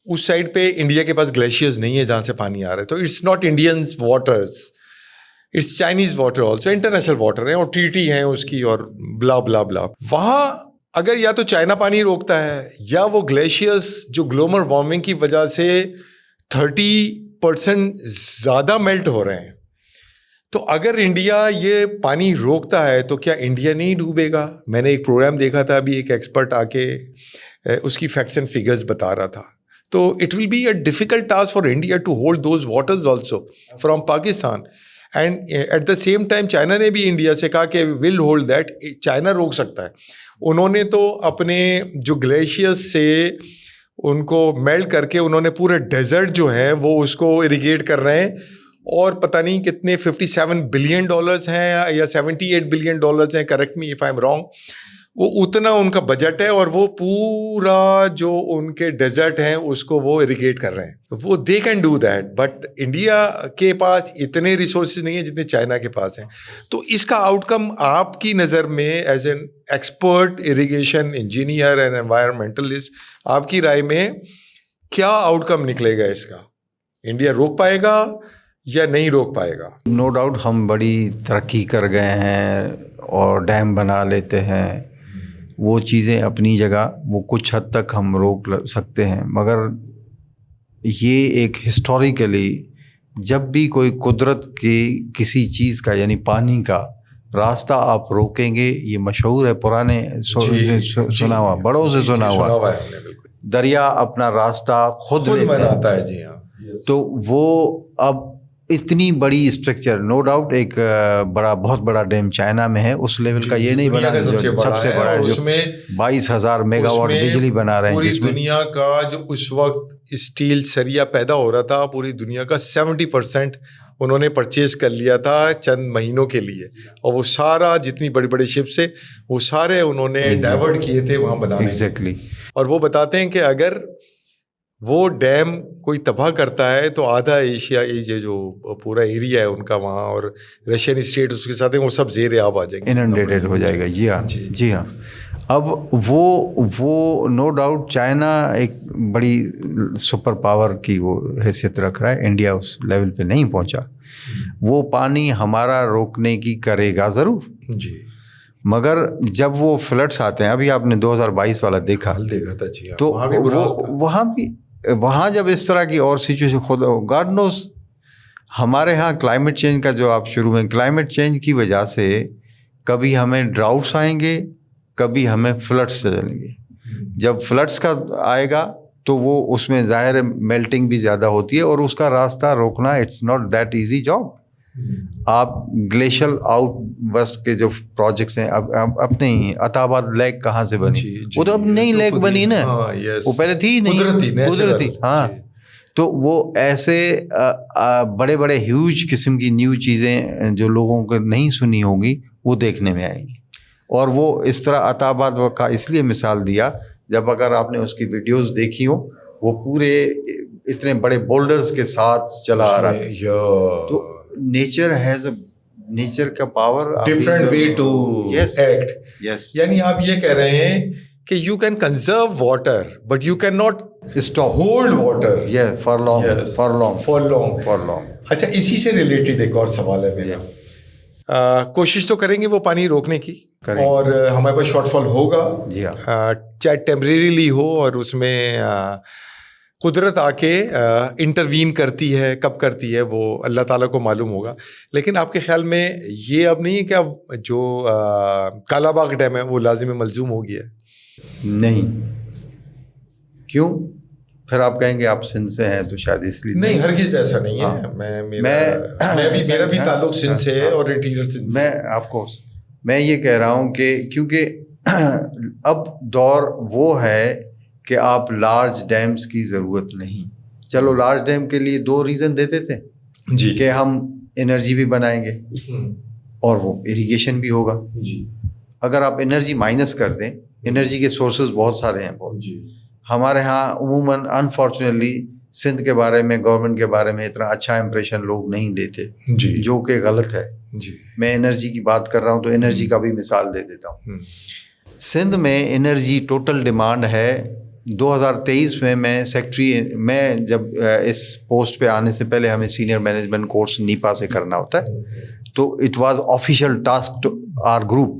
اس سائڈ پہ انڈیا کے پاس گلیشیئرز نہیں ہے جہاں سے پانی آ رہا ہے. تو it's not Indians waters, it's Chinese water also, international water ہیں, اور ٹریٹی ہیں اس کی, اور بلا بلا بلا. وہاں اگر یا تو چائنا پانی روکتا ہے, یا وہ گلیشیئرز جو گلوبل وارمنگ کی وجہ سے 30% زیادہ میلٹ ہو رہے ہیں, تو اگر انڈیا یہ پانی روکتا ہے تو کیا انڈیا نہیں ڈوبے گا؟ میں نے ایک پروگرام دیکھا تھا ابھی, ایک ایکسپرٹ آ کے اس کی فیکٹس اینڈ فگرز بتا رہا تھا. تو it will be a difficult task for India to hold those waters also from Pakistan. And at the same time China نے بھی انڈیا سے کہا کہ ول ہولڈ دیٹ. چائنا روک سکتا ہے. انہوں نے تو اپنے جو گلیشیئرز سے ان کو میلٹ کر کے انہوں نے پورے ڈیزرٹ جو ہیں وہ اس کو اریگیٹ کر رہے ہیں, اور پتہ نہیں کتنے $57 بلین ہیں یا $78 بلین ہیں, correct me if I am wrong. وہ اتنا ان کا بجٹ ہے, اور وہ پورا جو ان کے ڈیزرٹ ہیں اس کو وہ اریگیٹ کر رہے ہیں. وہ they can do that, but India کے پاس اتنے ریسورسز نہیں ہیں جتنے چائنا کے پاس ہیں. تو اس کا آؤٹ کم آپ کی نظر میں as an expert irrigation engineer and environmentalist, آپ کی رائے میں کیا آؤٹ کم نکلے گا اس کا؟ انڈیا روک پائے گا یا نہیں روک پائے گا؟ نو ڈاؤٹ ہم بڑی ترقی کر گئے ہیں اور ڈیم بنا لیتے ہیں, وہ چیزیں اپنی جگہ, وہ کچھ حد تک ہم روک سکتے ہیں. مگر یہ ایک ہسٹوریکلی جب بھی کوئی قدرت کی کسی چیز کا یعنی پانی کا راستہ آپ روکیں گے, یہ مشہور ہے, پرانے سنا ہوا, بڑوں سے سنا ہوا, دریا اپنا راستہ خود بناتا ہے. جی ہاں. تو وہ اب اتنی بڑی اسٹرکچر, نو ڈاؤٹ ایک بہت بڑا ڈیم چائنا میں ہے, اس لیول کا یہ نہیں بنا سب سے بڑا ہے, اس میں 22,000 میگا واٹ بجلی بنا رہے ہیں. پوری دنیا کا جو اس وقت اسٹیل سریا پیدا ہو رہا تھا, پوری دنیا کا 70% انہوں نے پرچیز کر لیا تھا چند مہینوں کے لیے, اور وہ سارا جتنی بڑی بڑی شپ سے وہ سارے انہوں نے ڈائیورٹ کیے تھے وہاں بنانے. ایگزیکٹلی. اور وہ بتاتے ہیں کہ اگر وہ ڈیم کوئی تباہ کرتا ہے تو آدھا ایشیا یہ جو پورا ایریا ہے ان کا وہاں اور رشین اسٹیٹ اس کے ساتھ ہیں وہ سب زیر آب آ جائیں گے, اننڈیٹڈ ہو جائے گا. جی ہاں جی ہاں. اب وہ نو ڈاؤٹ چائنا ایک بڑی سپر پاور کی وہ حیثیت رکھ رہا ہے. انڈیا اس لیول پہ نہیں پہنچا. وہ پانی ہمارا روکنے کی کرے گا ضرور جی, مگر جب وہ فلڈس آتے ہیں, ابھی آپ نے 2022 والا دیکھا تھا جی, تو وہاں جب اس طرح کی اور سچویشن خود گاڈ نوز. ہمارے ہاں کلائمیٹ چینج کا جو آپ شروع میں, کلائمیٹ چینج کی وجہ سے کبھی ہمیں ڈراؤٹس آئیں گے, کبھی ہمیں فلڈس چلیں گے. جب فلڈس کا آئے گا تو وہ اس میں ظاہر ہے میلٹنگ بھی زیادہ ہوتی ہے اور اس کا راستہ روکنا it's not that easy job. آپ گلیشیل آؤٹ ویسٹ کے جو پروجیکٹس ہیں, اب اپنے عطا آباد لیک کہاں سے بنی, وہ تو اب نئی لیک بنی نا, وہ پہلے تھی نہیں, قدرتی. ہاں, تو وہ ایسے بڑے بڑے ہیوج قسم کی نیو چیزیں جو لوگوں کو نہیں سنی ہوگی وہ دیکھنے میں آئیں گی. اور وہ اس طرح عطا آباد کا اس لیے مثال دیا, جب اگر آپ نے اس کی ویڈیوز دیکھی ہو, وہ پورے اتنے بڑے بولڈرز کے ساتھ چلا آ رہا ہے. تو نیچر کا power different way to act. یعنی آپ یہ کہہ رہے ہیں کہ you can conserve water but you can not stop hold water for long. اچھا, اسی سے ریلیٹڈ ایک اور سوال ہے میرا. کوشش تو کریں گے وہ پانی روکنے کی, اور ہمارے پاس شارٹ فال ہوگا, چاہے ٹیمپریریلی ہو, اور اس میں قدرت آ کے انٹروین کرتی ہے, کب کرتی ہے وہ اللہ تعالیٰ کو معلوم ہوگا. لیکن آپ کے خیال میں یہ اب نہیں ہے کہ اب جو کالا باغ ڈیم ہے وہ لازم ملزوم ہو گیا ہے؟ نہیں. کیوں؟ پھر آپ کہیں گے آپ سندھ سے ہیں تو شاید اس لیے. نہیں, ہرگز ایسا نہیں ہے. میرا بھی تعلق سندھ سے ہے, اور انٹیریئر سندھ سے. میں آف کورس میں یہ کہہ رہا ہوں کہ کیونکہ اب دور وہ ہے کہ آپ لارج ڈیمز کی ضرورت نہیں. چلو لارج ڈیم کے لیے 2 ریزن دیتے تھے جی, کہ ہم انرجی بھی بنائیں گے اور وہ اریگیشن بھی ہوگا. جی, اگر آپ انرجی مائنس کر دیں, انرجی کے سورسز بہت سارے ہیں. جی, ہمارے ہاں عموماً انفارچونیٹلی سندھ کے بارے میں, گورنمنٹ کے بارے میں اتنا اچھا امپریشن لوگ نہیں دیتے, جو کہ غلط ہے. میں انرجی کی بات کر رہا ہوں تو انرجی کا بھی مثال دے دیتا ہوں. سندھ میں انرجی ٹوٹل ڈیمانڈ ہے 2023 میں سیکٹری میں جب اس پوسٹ پہ آنے سے پہلے ہمیں سینئر مینجمنٹ کورس نیپا سے کرنا ہوتا ہے, تو it was official task to our group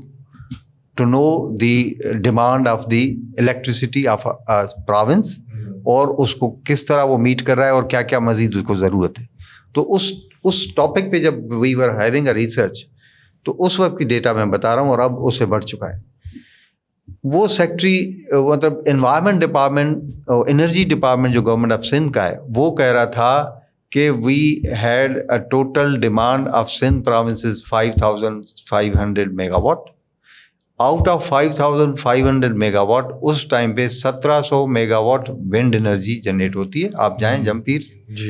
to know the demand of the electricity of province, اور اس کو کس طرح وہ میٹ کر رہا ہے اور کیا کیا مزید اس کو ضرورت ہے. تو اس ٹاپک پہ جب وی ور ہیونگ اے ریسرچ, تو اس وقت کی ڈیٹا میں بتا رہا ہوں, اور اب اس سے بڑھ چکا ہے. وہ سیکٹری مطلب انوائرمنٹ ڈپارٹمنٹ, انرجی ڈپارٹمنٹ جو گورنمنٹ آف سندھ کا ہے, وہ کہہ رہا تھا کہ we had a total demand of Sindh provinces 5500 mega watt. Out of 5500 mega watt اس ٹائم پہ 1700 mega watt wind energy generate ہوتی ہے. آپ جائیں جمپیر,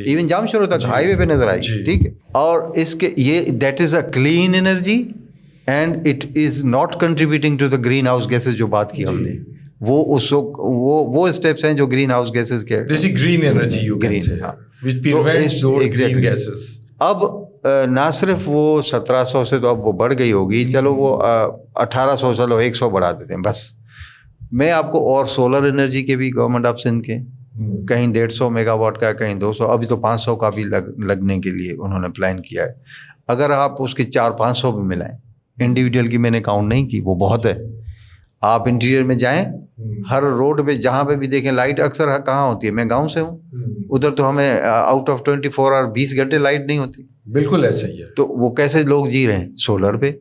ایون جامشورو تک ہائی وے پہ نظر آئی, ٹھیک ہے. اور اس کے یہ that is a clean energy and it is not contributing to the green house gases. جو بات کی ہم نے, وہ اس وہ اسٹیپس ہیں جو گرین ہاؤس گیسز کے, green energy you can say, which prevents those green gases. اب نہ صرف وہ 1700 سے تو اب وہ بڑھ گئی ہوگی, چلو وہ 1800, چلو 100 بڑھا دیتے ہیں بس. میں آپ کو اور سولر انرجی کے بھی گورنمنٹ آف سندھ کے کہیں 150 میگا واٹ کا, کہیں 200, ابھی تو 500 کا بھی لگنے کے لیے انہوں نے پلان کیا ہے. اگر آپ اس کے 400-500 بھی ملائیں, انڈیویجول کی میں نے کاؤنٹ نہیں کی, وہ بہت ہے. آپ انٹیریئر میں جائیں, ہر روڈ پہ جہاں پہ بھی دیکھیں لائٹ اکثر کہاں ہوتی ہے. میں گاؤں سے ہوں, ادھر تو ہمیں آؤٹ آف 24 اور 20 گھنٹے لائٹ نہیں ہوتی. بالکل ایسا ہی ہے. تو وہ کیسے لوگ جی رہے ہیں؟ سولر پہ.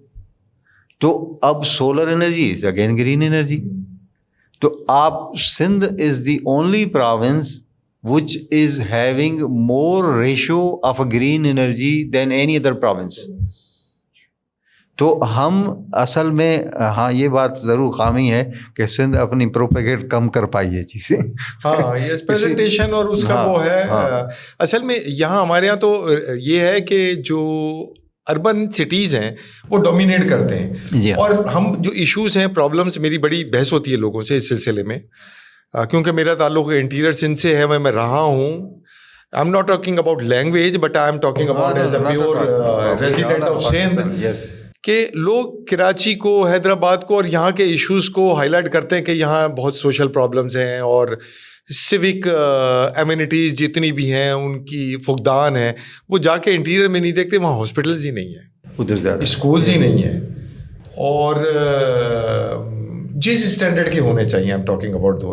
تو اب solar energy is again green energy. تو آپ Sindh is the only province which is having more ratio of a green energy than any other province. تو ہم اصل میں ہاں یہ بات ضرور خامی ہے کہ سندھ اپنی پروپیگیٹ کم کر پائی ہے چیزیں. ہاں, یہ پریزنٹیشن اور اس کا وہ ہے. اصل میں یہاں ہمارے یہاں تو یہ ہے کہ جو اربن سٹیز ہیں وہ ڈومینیٹ کرتے ہیں, اور ہم جو ایشوز ہیں, پرابلمس, میری بڑی بحث ہوتی ہے لوگوں سے اس سلسلے میں. کیونکہ میرا تعلق انٹیریئر سندھ سے ہے, میں رہا ہوں. I am not talking about language but I am talking about as a pure resident of Sindh, کہ لوگ کراچی کو, حیدرآباد کو اور یہاں کے ایشوز کو ہائی لائٹ کرتے ہیں کہ یہاں بہت سوشل پرابلمس ہیں اور سوک ایمینٹیز جتنی بھی ہیں ان کی فقدان ہے. وہ جا کے انٹیریئر میں نہیں دیکھتے, وہاں ہاسپٹلز ہی نہیں ہیں, ادھر زیادہ اسکولز ہی نہیں ہیں, اور جس اسٹینڈرڈ کے ہونے چاہیے, I am talking about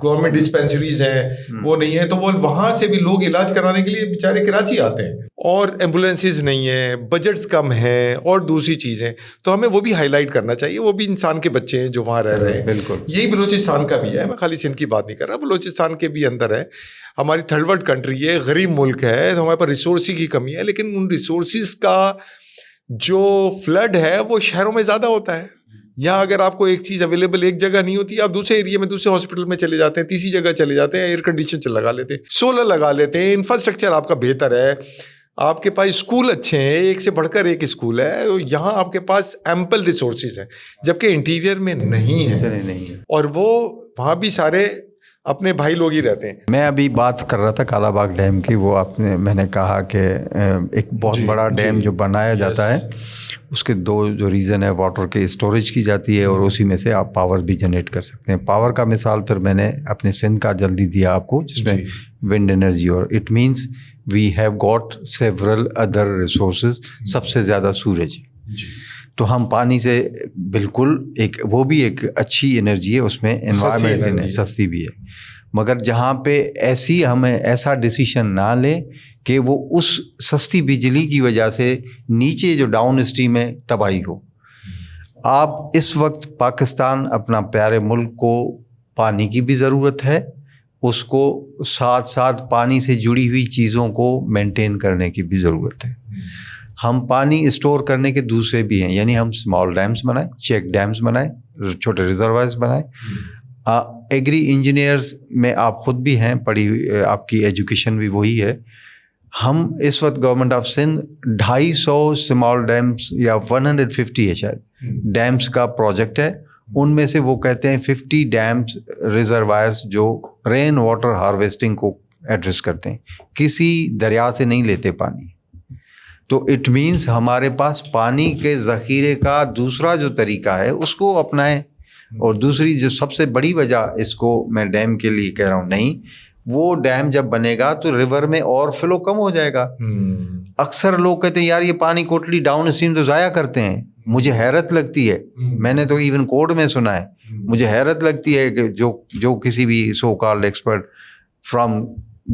government dispensaries ہیں وہ نہیں ہیں, تو وہ وہاں سے بھی لوگ علاج کرانے کے لیے بیچارے کراچی آتے ہیں, اور ایمبولینسز نہیں ہیں, بجٹس کم ہیں, اور دوسری چیزیں. تو ہمیں وہ بھی ہائی لائٹ کرنا چاہیے, وہ بھی انسان کے بچے ہیں جو وہاں رہ رہے ہیں. بالکل, یہی بلوچستان کا بھی ہے, میں خالی سندھ کی بات نہیں کر رہا, بلوچستان کے بھی اندر ہے. ہماری تھرڈ ورلڈ کنٹری ہے, غریب ملک ہے, ہمارے پاس ریسورسز کی کمی ہے, لیکن ان ریسورسز کا جو فلڈ ہے وہ شہروں میں زیادہ ہوتا ہے. یہاں اگر آپ کو ایک چیز اویلیبل ایک جگہ نہیں ہوتی, آپ دوسرے ایریا میں دوسرے ہاسپٹل میں چلے جاتے ہیں, تیسری جگہ چلے جاتے ہیں, ایئر کنڈیشن لگا لیتے ہیں, سولر لگا لیتے ہیں, انفراسٹرکچر آپ کا بہتر ہے, آپ کے پاس اسکول اچھے ہیں, ایک سے بڑھ کر ایک اسکول ہے, یہاں آپ کے پاس ایمپل ریسورسز ہیں, جبکہ انٹیریئر میں نہیں ہے, اور وہ وہاں بھی سارے اپنے بھائی لوگ ہی رہتے ہیں. میں ابھی بات کر رہا تھا کالا باغ ڈیم کی, وہ میں نے کہا کہ ایک بہت بڑا ڈیم جو بنایا جاتا ہے, اس کے دو جو ریزن ہے, واٹر کے اسٹوریج کی جاتی ہے اور اسی میں سے آپ پاور بھی جنریٹ کر سکتے ہیں. پاور کا مثال پھر میں نے اپنے سندھ کا جلدی دیا آپ کو, جس میں ونڈ انرجی, اور it means we have got several other resources, سب سے زیادہ سورج. تو ہم پانی سے بالکل وہ بھی ایک اچھی انرجی ہے, اس میں انوائرمنٹ سستی بھی ہے, مگر جہاں پہ ہمیں ایسا ڈیسیشن نہ لیں کہ وہ اس سستی بجلی کی وجہ سے نیچے جو ڈاؤن اسٹریم ہے تباہی ہو. آپ اس وقت پاکستان اپنا پیارے ملک کو پانی کی بھی ضرورت ہے, اس کو ساتھ ساتھ پانی سے جڑی ہوئی چیزوں کو مینٹین کرنے کی بھی ضرورت ہے. ہم پانی اسٹور کرنے کے دوسرے بھی ہیں, یعنی ہم اسمال ڈیمز بنائیں, چیک ڈیمز بنائیں, چھوٹے ریزروائرز بنائیں. ایگری انجینئرز میں آپ خود بھی ہیں, پڑھی ہوئی, آپ کی ایجوکیشن بھی وہی ہے. ہم اس وقت government of Sindh 250 small dams یا 150 ہے شاید ڈیمز کا پروجیکٹ ہے. ان میں سے وہ کہتے ہیں 50 ڈیمز ریزروائرز جو رین واٹر ہارویسٹنگ کو ایڈریس کرتے ہیں, کسی دریا سے نہیں لیتے پانی. تو اٹ مینس ہمارے پاس پانی کے ذخیرے کا دوسرا جو طریقہ ہے اس کو اپنائیں. اور دوسری جو سب سے بڑی وجہ اس کو میں ڈیم کے لیے کہہ رہا ہوں, نہیں, وہ ڈیم جب بنے گا تو ریور میں اور فلو کم ہو جائے گا. اکثر لوگ کہتے ہیں یار یہ پانی کوٹلی ڈاؤن اسٹریم تو ضائع کرتے ہیں. مجھے حیرت لگتی ہے, میں نے تو ایون کوڈ میں سنا ہے, مجھے حیرت لگتی ہے کہ جو کسی بھی سو کالڈ ایکسپرٹ فرام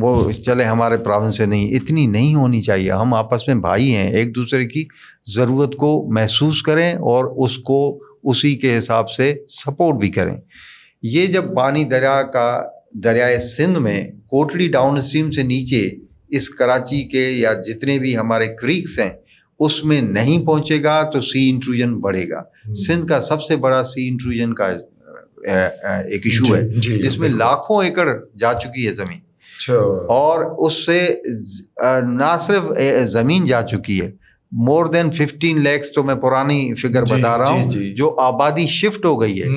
وہ چلے ہمارے پروونس سے نہیں, اتنی نہیں ہونی چاہیے. ہم آپس میں بھائی ہیں, ایک دوسرے کی ضرورت کو محسوس کریں اور اس کو اسی کے حساب سے سپورٹ بھی کریں. یہ جب پانی دریائے سندھ میں کوٹلی ڈاؤن اسٹریم سے نیچے اس کراچی کے یا جتنے بھی ہمارے کریکس ہیں اس میں نہیں پہنچے گا تو سی انٹروژن بڑھے گا. سندھ کا سب سے بڑا سی انٹروژن کا ایک ایشو ہے, جس میں لاکھوں ایکڑ جا چکی ہے زمین, اور اس سے نہ صرف زمین جا چکی ہے, مور دین 15 lakhs, تو میں پرانی فگر بتا رہا ہوں, جو آبادی شفٹ ہو گئی ہے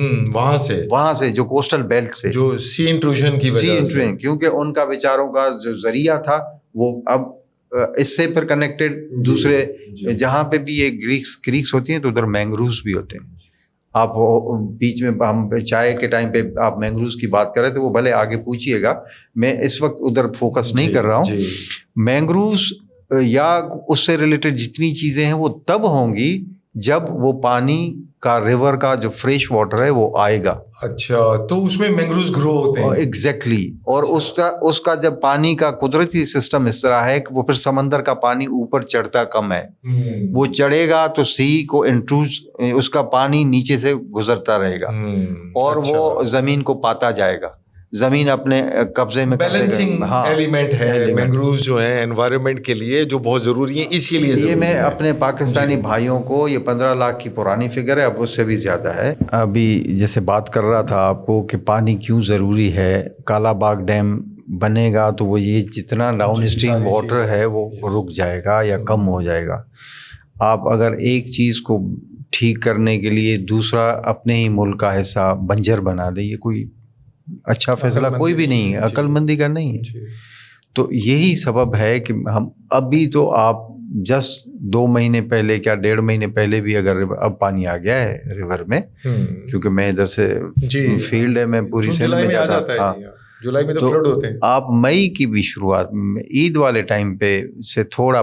وہاں سے جو کوسٹل بیلٹ سے, جو سی انٹروژن کی وجہ سے, کیونکہ ان کا بیچاروں کا جو ذریعہ تھا وہ اب اس سے پھر کنیکٹڈ دوسرے جہاں پہ بھی یہ کریکس ہوتی ہیں تو ادھر مینگرووز بھی ہوتے ہیں. آپ بیچ میں ہم چائے کے ٹائم پہ آپ مینگرووز کی بات کر رہے تھے, وہ بھلے آگے پوچھیے گا, میں اس وقت ادھر فوکس نہیں کر رہا ہوں. مینگرووز یا اس سے ریلیٹڈ جتنی چیزیں ہیں وہ تب ہوں گی جب وہ پانی کا ریور کا جو فریش واٹر ہے وہ آئے گا. اچھا, تو اس میں مینگرووز گرو ہوتے ہیں. ایگزیکٹلی. اور اس کا جب پانی کا قدرتی سسٹم اس طرح ہے کہ وہ پھر سمندر کا پانی اوپر چڑھتا کم ہے, وہ چڑھے گا تو سی کو انٹروز, اس کا پانی نیچے سے گزرتا رہے گا اور وہ زمین کو پاتا جائے گا, زمین اپنے قبضے میں. بیلنسنگ ایلیمنٹ ہے مینگرووز جو ہیں انوائرمنٹ کے لیے, جو بہت ضروری ہیں. اسی لیے یہ میں اپنے پاکستانی بھائیوں کو, یہ 15 لاکھ کی پرانی فگر ہے, اب اس سے بھی زیادہ ہے. ابھی جیسے بات کر رہا تھا آپ کو کہ پانی کیوں ضروری ہے, کالا باغ ڈیم بنے گا تو وہ یہ جتنا ڈاؤن اسٹریم واٹر ہے وہ رک جائے گا یا کم ہو جائے گا. آپ اگر ایک چیز کو ٹھیک کرنے کے لیے دوسرا اپنے ہی ملک کا حصہ بنجر بنا دیں, یہ کوئی اچھا فیصلہ کوئی بھی نہیں ہے، عقل مندی کا نہیں ہے. تو یہی سبب ہے کہ ہم ابھی تو آپ جسٹ 2 مہینے پہلے کیا 1.5 مہینے پہلے بھی اگر اب پانی آ گیا ہے ریور میں، کیونکہ میں ادھر سے فیلڈ ہے، میں پوری سندھ میں جاتا ہاں، جولائی میں تو فلڈ ہوتے ہیں. آپ مئی کی بھی شروعات میں عید والے ٹائم پہ سے تھوڑا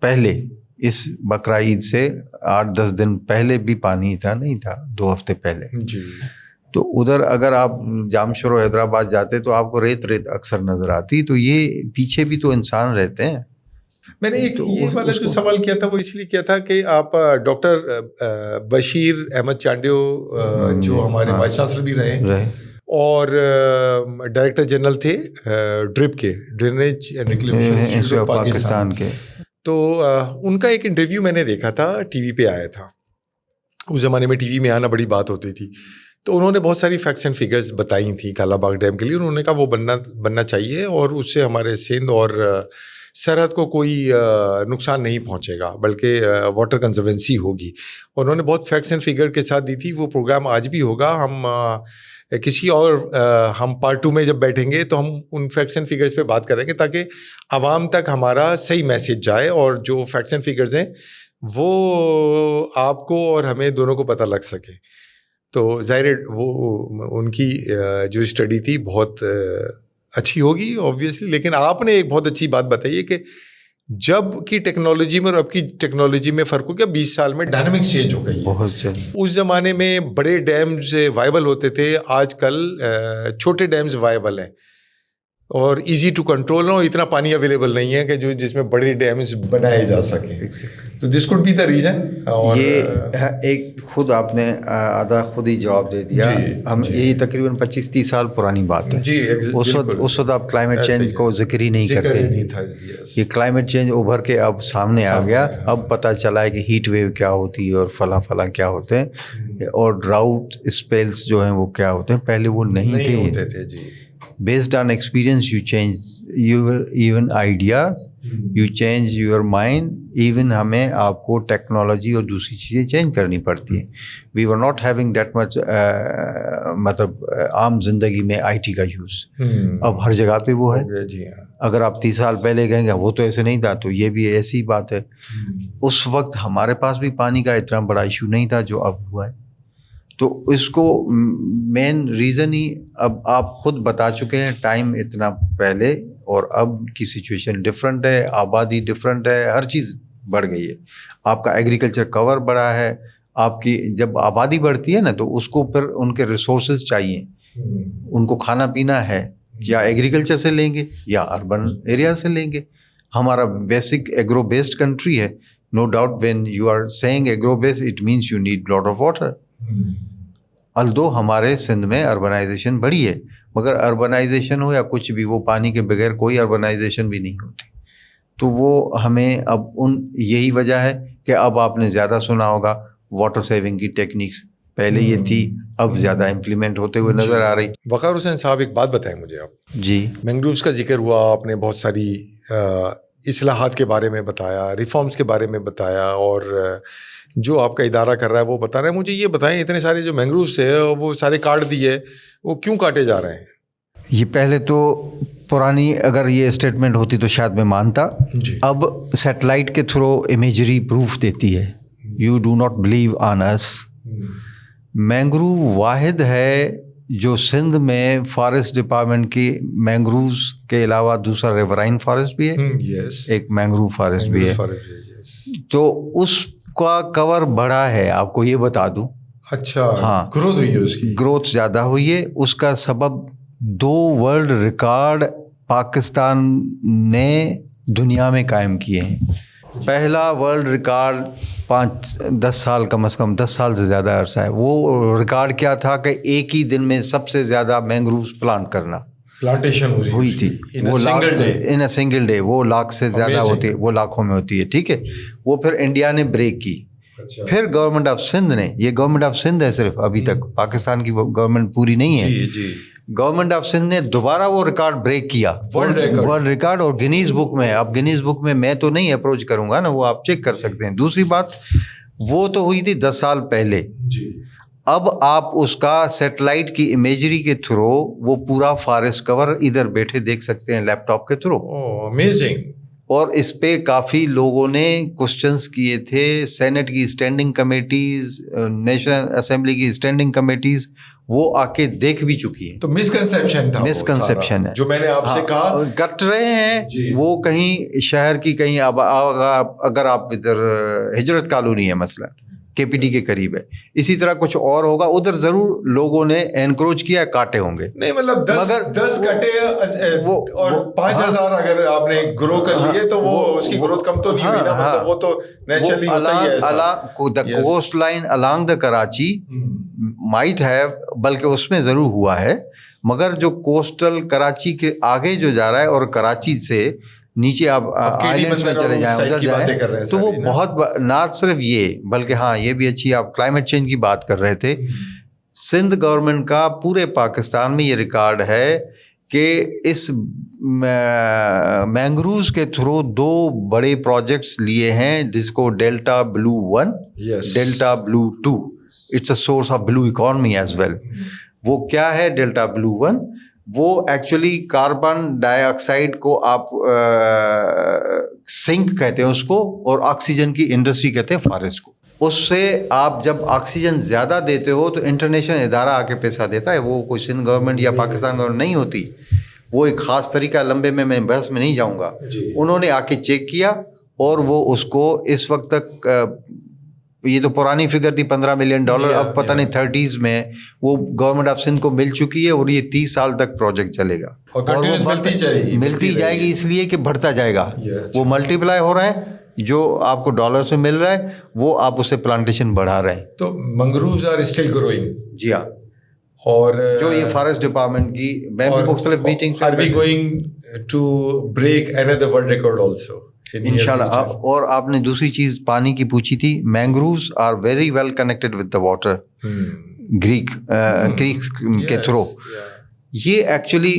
پہلے، اس بقرہ عید سے 8-10 دن پہلے بھی پانی اتنا نہیں تھا، 2 ہفتے پہلے. جی. تو ادھر اگر آپ جامشور و حیدرآباد جاتے تو آپ کو ریت اکثر نظر آتی. تو یہ پیچھے بھی تو انسان رہتے ہیں. میں نے ایک یہ والا جو سوال کیا تھا وہ اس لیے کیا تھا کہ آپ ڈاکٹر بشیر احمد چانڈیو جو ہمارے وائس چانسلر بھی رہے اور ڈائریکٹر جنرل تھے ڈرپ کے، drainage and reclamation institute of Pakistan کے. تو ان کا ایک انٹرویو میں نے دیکھا تھا، ٹی وی پہ آیا تھا. اس زمانے میں ٹی وی میں آنا بڑی بات ہوتی تھی. تو انہوں نے بہت ساری فیکٹس اینڈ فگرز بتائی تھیں کالا باغ ڈیم کے لیے. انہوں نے کہا وہ بننا چاہیے اور اس سے ہمارے سندھ اور سرحد کو کوئی نقصان نہیں پہنچے گا، بلکہ واٹر کنزروینسی ہوگی. انہوں نے بہت فیکٹس اینڈ فگر کے ساتھ دی تھی. وہ پروگرام آج بھی ہوگا. ہم کسی اور ہم پارٹ 2 میں جب بیٹھیں گے تو ہم ان فیکٹس اینڈ فگرز پہ بات کریں گے تاکہ عوام تک ہمارا صحیح میسیج جائے اور جو فیکٹس اینڈ فگرز ہیں وہ آپ کو اور ہمیں دونوں کو پتہ لگ سکے. تو ظاہر وہ ان کی جو اسٹڈی تھی بہت اچھی ہوگی اوبویسلی. لیکن آپ نے ایک بہت اچھی بات بتائی ہے کہ جب کی ٹیکنالوجی میں اور اب کی ٹیکنالوجی میں فرق ہو گیا. 20 سال میں ڈائنامکس چینج ہو گئی ہے. اس زمانے میں بڑے ڈیمز وائبل ہوتے تھے، آج کل چھوٹے ڈیمز وائبل ہیں اور ایزی ٹو کنٹرول ہو. اتنا پانی اویلیبل نہیں ہے کہ جس میں بڑے ڈیمز بنائے جا سکیں. تو دس کوڈ بی دا ریزن. یہ ایک خود آپ نے آدھا خود ہی جواب دے دیا. ہم یہی تقریباً 25-30 سال پرانی بات ہے. اس وقت آپ کلائمیٹ چینج کو ذکر ہی نہیں کرتے. یہ کلائمیٹ چینج ابھر کے اب سامنے آ گیا. اب پتہ چلا ہے کہ ہیٹ ویو کیا ہوتی ہے اور فلاں کیا ہوتے ہیں اور ڈراؤٹ اسپیلس جو ہیں وہ کیا ہوتے ہیں. پہلے وہ نہیں ہوتے تھے. جی. Based on experience, you change your even ideas, you change your mind. Even ہمیں آپ کو ٹیکنالوجی اور دوسری چیزیں چینج کرنی پڑتی ہیں. We were not having that much مطلب عام زندگی میں آئی ٹی کا یوز. اب ہر جگہ پہ وہ ہے. اگر آپ 30 سال پہلے کہیں گے وہ تو ایسے نہیں تھا، تو یہ بھی ایسی بات ہے. اس وقت ہمارے پاس بھی پانی کا اتنا بڑا ایشو نہیں تھا جو اب ہوا ہے. تو اس کو مین ریزن ہی اب آپ خود بتا چکے ہیں. ٹائم اتنا پہلے اور اب کی سچویشن ڈفرینٹ ہے، آبادی ڈفرینٹ ہے، ہر چیز بڑھ گئی ہے. آپ کا ایگریکلچر کور بڑا ہے. آپ کی جب آبادی بڑھتی ہے نا تو اس کو پھر ان کے ریسورسز چاہیے. ان کو کھانا پینا ہے، یا ایگریکلچر سے لیں گے یا اربن ایریا سے لیں گے. ہمارا بیسک ایگرو بیسڈ کنٹری ہے. No doubt when you are seeing agro based it means you need lot of water. Although ہمارے سندھ میں اربنائزیشن بڑھی ہے، مگر اربنائزیشن ہو یا کچھ بھی، وہ پانی کے بغیر کوئی اربنائزیشن بھی نہیں ہوتی. تو وہ ہمیں اب یہی وجہ ہے کہ اب آپ نے زیادہ سنا ہوگا واٹر سیونگ کی ٹیکنیکس. پہلے یہ تھی، اب زیادہ امپلیمنٹ ہوتے ہوئے نظر آ رہی. وقار حسین صاحب ایک بات بتائیں مجھے آپ. جی. مینگرووز کا ذکر ہوا، آپ نے بہت ساری اصلاحات کے بارے میں بتایا، ریفارمز کے بارے میں بتایا، اور جو آپ کا ادارہ کر رہا ہے وہ بتا رہے ہیں. مجھے یہ بتائیں اتنے سارے جو مینگرووز ہیں وہ سارے کاٹ دیے، وہ کیوں کاٹے جا رہے ہیں؟ یہ پہلے تو پرانی اگر یہ اسٹیٹمنٹ ہوتی تو شاید میں مانتا. اب سیٹلائٹ کے تھرو امیجری پروف دیتی ہے. You do not believe on us. Mangrove واحد ہے جو سندھ میں فارسٹ ڈپارٹمنٹ کی مینگرووز کے علاوہ دوسرا ریورائن فارسٹ بھی ہے، ایک مینگروو فارسٹ بھی ہے. تو اس کا کور بڑا ہے، آپ کو یہ بتا دوں. اچھا. ہاں، گروتھ ہوئی ہے، اس کی گروتھ زیادہ ہوئی ہے. اس کا سبب 2 ورلڈ ریکارڈ پاکستان نے دنیا میں قائم کیے ہیں. پہلا ورلڈ ریکارڈ 5-10 سال، کم از کم 10 سال سے زیادہ عرصہ ہے. وہ ریکارڈ کیا تھا کہ ایک ہی دن میں سب سے زیادہ مینگرووز پلانٹ کرنا، پلانٹیشن ہوئی تھی ان اے سنگل ڈے. وہ لاکھ سے زیادہ ہوتی ہے، وہ لاکھوں میں ہوتی ہے. ٹھیک ہے. وہ پھر انڈیا نے بریک کی. پھر گورنمنٹ آف سندھ نے، یہ گورنمنٹ آف سندھ ہے صرف ابھی تک، پاکستان کی گورنمنٹ پوری نہیں ہے. گورنمنٹ آف سندھ نے دوبارہ وہ ریکارڈ بریک کیا، ورلڈ ریکارڈ. اور گنیز بک میں، اب گنیز بک میں تو نہیں اپروچ کروں گا نا، وہ آپ چیک کر سکتے ہیں. دوسری بات، وہ تو ہوئی تھی 10 سال پہلے. اب آپ اس کا سیٹلائٹ کی امیجری کے تھرو وہ پورا فارسٹ کور ادھر بیٹھے دیکھ سکتے ہیں لیپ ٹاپ کے تھرو. امیزنگ. اور اس پہ کافی لوگوں نے کوسچنس کیے تھے. سینٹ کی اسٹینڈنگ کمیٹیز, نیشنل اسمبلی کی اسٹینڈنگ کمیٹیز وہ آ کے دیکھ بھی چکی ہیں. تو مسکنسیپشن تھا, مسکنسیپشن ہے جو میں نے آپ سے کہا. کٹ رہے ہیں وہ کہیں شہر کی, کہیں اگر آپ ادھر ہجرت کالونی ہے مثلا کے پی ٹی کے قریب ہے, اسی طرح کچھ اور ہوگا ادھر, ضرور لوگوں نے انکروچ کیا, کاٹے ہوں گے. نہیں مطلب 10 کٹے اور 5000 اگر آپ نے گرو کر لیے تو وہ اس کی گروتھ کم تو نہیں ہوئی نا, مطلب وہ تو نیچرلی ہوتا ہی ہے. the coast line along the Karachi might have, بلکہ اس میں ضرور ہوا ہے, مگر جو کوسٹل کراچی کے آگے جو جا رہا ہے اور کراچی سے نیچے آپ آئلینڈ میں چلے جائیں, ادھر جائیں, تو وہ بہت, نہ صرف یہ بلکہ ہاں یہ بھی اچھی, آپ کلائمیٹ چینج کی بات کر رہے تھے. سندھ گورنمنٹ کا پورے پاکستان میں یہ ریکارڈ ہے کہ اس مینگروز کے تھرو 2 بڑے پروجیکٹس لیے ہیں, جس کو delta blue 1, delta blue 2. It's a source of blue economy as well. وہ کیا ہے ڈیلٹا بلو 1؟ وہ ایکچولی کاربن ڈائی آکسائڈ کو آپ سنک کہتے ہیں اس کو, اور آکسیجن کی انڈسٹری کہتے ہیں فارسٹ کو. اس سے آپ جب آکسیجن زیادہ دیتے ہو تو انٹرنیشنل ادارہ آ کے پیسہ دیتا ہے, وہ کوئی سندھ گورنمنٹ یا پاکستان گورنمنٹ نہیں ہوتی, وہ ایک خاص طریقہ, لمبے میں بحث میں نہیں جاؤں گا. انہوں نے آ کے چیک کیا اور وہ اس کو اس وقت تک, یہ تو پرانی فگر تھی $15 ملین, اب پتہ نہیں 30s میں وہ گورنمنٹ آف سندھ کو مل چکی ہے, اور یہ 30 سال تک پروجیکٹ چلے گا, اور ملتی جائے گی, اس لیے کہ بڑھتا جائے گا, وہ ملٹی پلائی ہو رہا ہے, جو آپ کو ڈالرز میں مل رہا ہے وہ آپ اسے پلانٹیشن بڑھا رہے ہیں. تو منگروز آر اسٹل گروئنگ. جی ہاں. اور جو یہ فارسٹ ڈپارٹمنٹ کی میں بھی مختلف meeting, are we going to break another world record also انشاءاللہ. اور آپ نے دوسری چیز پانی کی پوچھی تھی, mangroves are very well connected with the water, creeks کے تھرو. یہ ایکچولی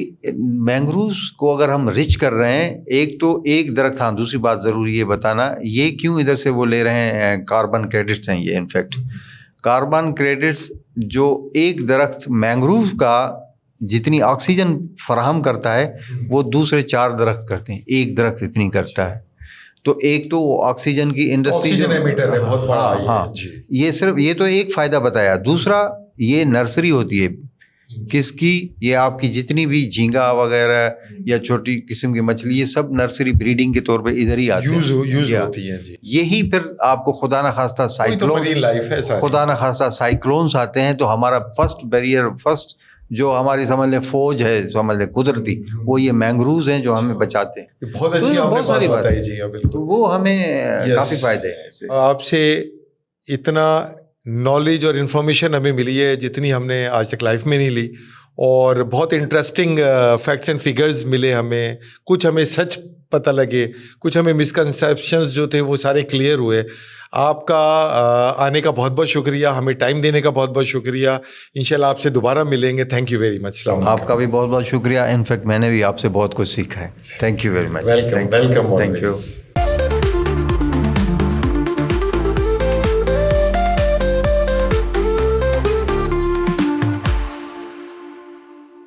مینگروز کو اگر ہم رچ کر رہے ہیں, ایک تو ایک درخت, ہاں دوسری بات ضروری یہ بتانا, یہ کیوں ادھر سے وہ لے رہے ہیں, کاربن کریڈٹس ہیں یہ. انفیکٹ کاربن کریڈٹس جو ایک درخت مینگروز کا جتنی آکسیجن فراہم کرتا ہے وہ دوسرے 4 درخت کرتے ہیں, ایک درخت اتنی کرتا ہے. تو ایک تو وہ آکسیجن کی انڈسٹری, ہاں یہ صرف یہ تو ایک فائدہ بتایا. دوسرا یہ نرسری ہوتی ہے کس کی, یہ آپ کی جتنی بھی جھینگا وغیرہ یا چھوٹی قسم کی مچھلی, یہ سب نرسری بریڈنگ کے طور پہ ادھر ہی آتی ہیں. یہی پھر آپ کو خدا نخواستہ سائیکلونس آتے ہیں, تو ہمارا فرسٹ بیریئر, فرسٹ جو ہماری سمجھ لیں فوج ہے, سمجھ لیں قدرتی, وہ یہ مینگروز ہیں جو ہمیں بچاتے ہیں. بہت اچھی بہت ساری بات ہے جی, تو وہ ہمیں کافی فائدے ہیں. آپ سے اتنا نالج اور انفارمیشن ہمیں ملی ہے جتنی ہم نے آج تک لائف میں نہیں لی, اور بہت انٹرسٹنگ فیکٹس اینڈ فگرز ملے ہمیں. کچھ ہمیں سچ پتہ لگے, کچھ ہمیں مسکنسیپشنز جو تھے وہ سارے کلیئر ہوئے. آپ کا آنے کا بہت بہت شکریہ, ہمیں ٹائم دینے کا بہت بہت شکریہ. انشاءاللہ آپ سے دوبارہ ملیں گے. تھینک یو ویری مچ. آپ کا بھی بہت بہت شکریہ. انفیکٹ میں نے بھی آپ سے بہت کچھ سیکھا ہے. Thank you very much. Welcome. Thank you.